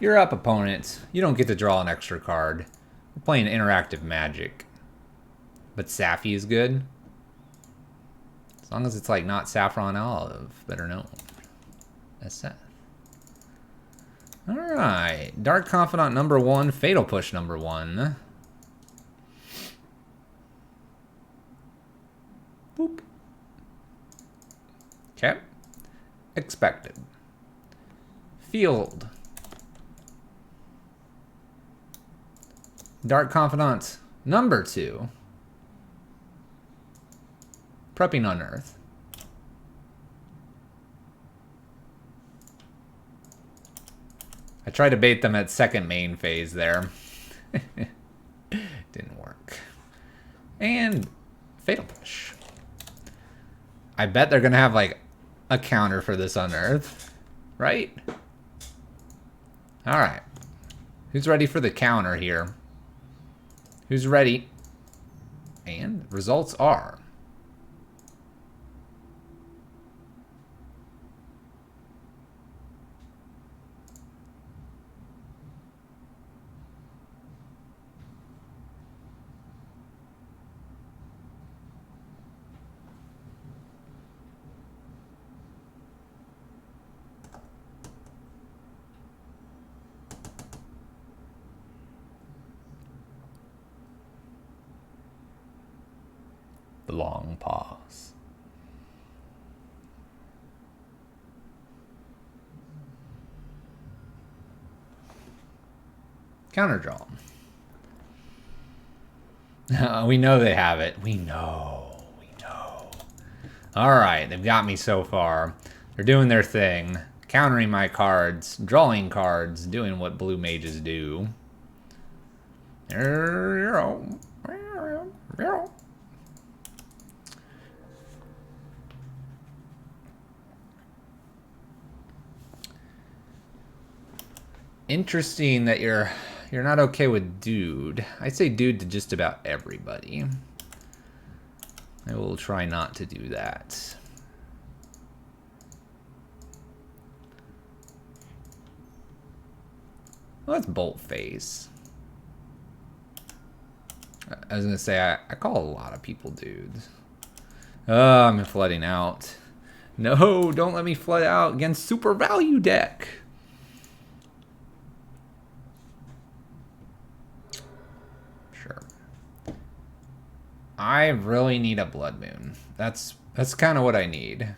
You're up, opponent. You don't get to draw an extra card. We're playing interactive Magic. But Safi is good. As long as it's like not Saffron Olive. Better know. That's that. Alright. Dark Confidant number 1. Fatal Push number 1. Boop. Okay. Expected. Field. Dark Confidant number 2. Prepping Unearth. I tried to bait them at second main phase there. Didn't work. And Fatal Push. I bet they're going to have, like, a counter for this Unearth. Right? Alright. Who's ready for the counter here? Who's ready? And results are... the long pause. Counter draw. We know they have it. We know. We know. Alright, they've got me so far. They're doing their thing. Countering my cards. Drawing cards. Doing what blue mages do. Interesting that you're not okay with dude. I say dude to just about everybody. I will try not to do that. Well, that's Bolt Face. I was gonna say I call a lot of people dudes. Oh, I'm flooding out. No, don't let me flood out against super value deck. I really need a Blood Moon. That's kind of what I need.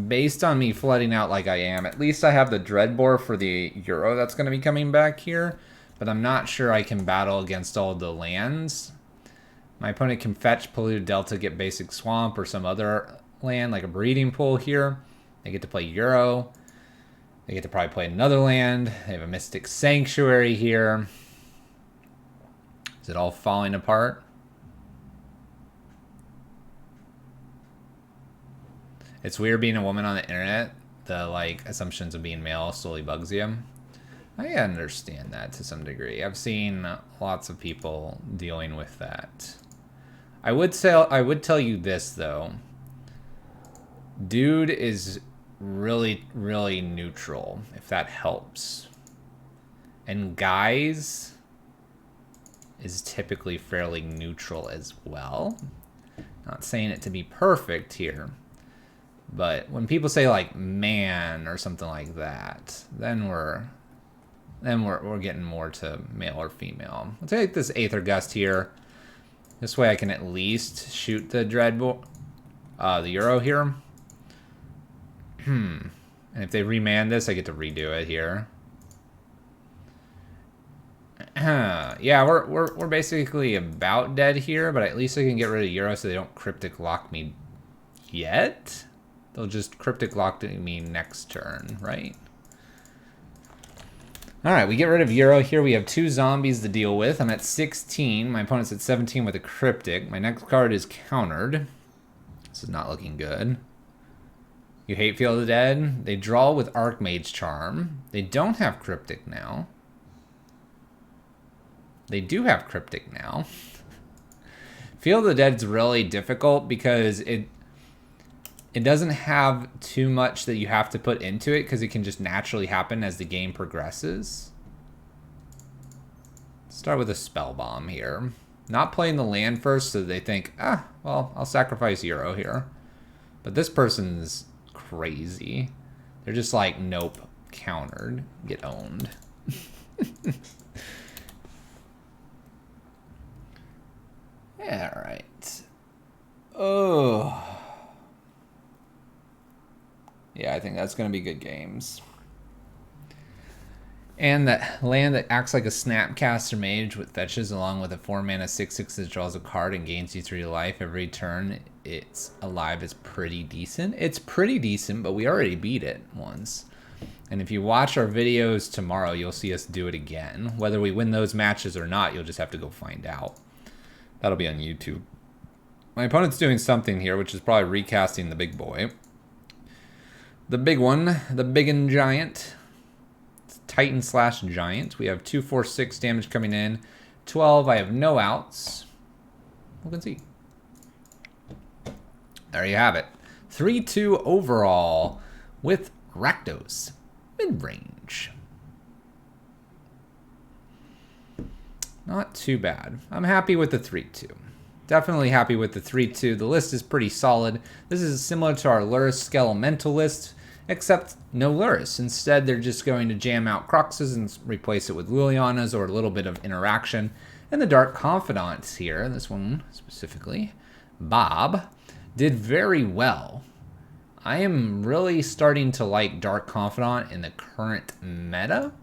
Based on me flooding out like I am, at least I have the Dreadbore for the Euro that's going to be coming back here. But I'm not sure I can battle against all the lands. My opponent can fetch Polluted Delta, get basic Swamp or some other land like a Breeding Pool here. They get to play Euro. They get to probably play another land. They have a Mystic Sanctuary here. Is it all falling apart? It's weird being a woman on the internet. The like assumptions of being male slowly bugs you. I understand that to some degree. I've seen lots of people dealing with that. I would tell you this though. Dude is really, really neutral, if that helps. And guys is typically fairly neutral as well. Not saying it to be perfect here. But when people say like man or something like that, then we're getting more to male or female. I'll take this Aether Gust here. This way I can at least shoot the the Euro here. And if they remand this, I get to redo it here. Yeah, we're basically about dead here, but at least I can get rid of Euro so they don't cryptic lock me yet. They'll just cryptic lock me next turn, right? Alright, we get rid of Euro here. We have 2 zombies to deal with. I'm at 16. My opponent's at 17 with a cryptic. My next card is countered. This is not looking good. You hate Field of the Dead? They draw with Archmage Charm. They don't have cryptic now. They do have cryptic now. Field of the Dead's really difficult because it doesn't have too much that you have to put into it because it can just naturally happen as the game progresses. Start with a Spell Bomb here. Not playing the land first so they think, ah, well, I'll sacrifice Euro here. But this person's crazy. They're just like, nope, countered, get owned. Yeah, all right. Oh. Yeah, I think that's going to be good games. And that land that acts like a Snapcaster Mage with fetches along with a 4-mana 6/6 that draws a card and gains you 3 life every turn it's alive is pretty decent. It's pretty decent, but we already beat it once. And if you watch our videos tomorrow, you'll see us do it again. Whether we win those matches or not, you'll just have to go find out. That'll be on YouTube. My opponent's doing something here, which is probably recasting the big boy. The big one, the big and giant. It's Titan / Giant. We have 2, 4, 6 damage coming in. 12, I have no outs. Look and see. There you have it. 3-2 overall with Rakdos. Midrange. Not too bad. I'm happy with the 3-2. Definitely happy with the 3-2. The list is pretty solid. This is similar to our Lurrus Skelemental list, except no Lurrus. Instead, they're just going to jam out Kroxas and replace it with Lilianas or a little bit of interaction. And the Dark Confidants here, this one specifically, Bob, did very well. I am really starting to like Dark Confidant in the current meta.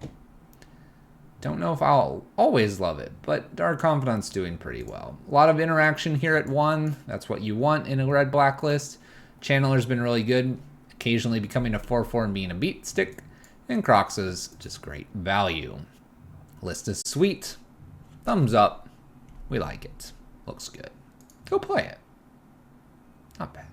Don't know if I'll always love it, but Dark Confidant's doing pretty well. A lot of interaction here at 1. That's what you want in a red-black list. Channeler's been really good, occasionally becoming a 4/4 and being a beat stick. And Kroxa's just great value. List is sweet. Thumbs up. We like it. Looks good. Go play it. Not bad.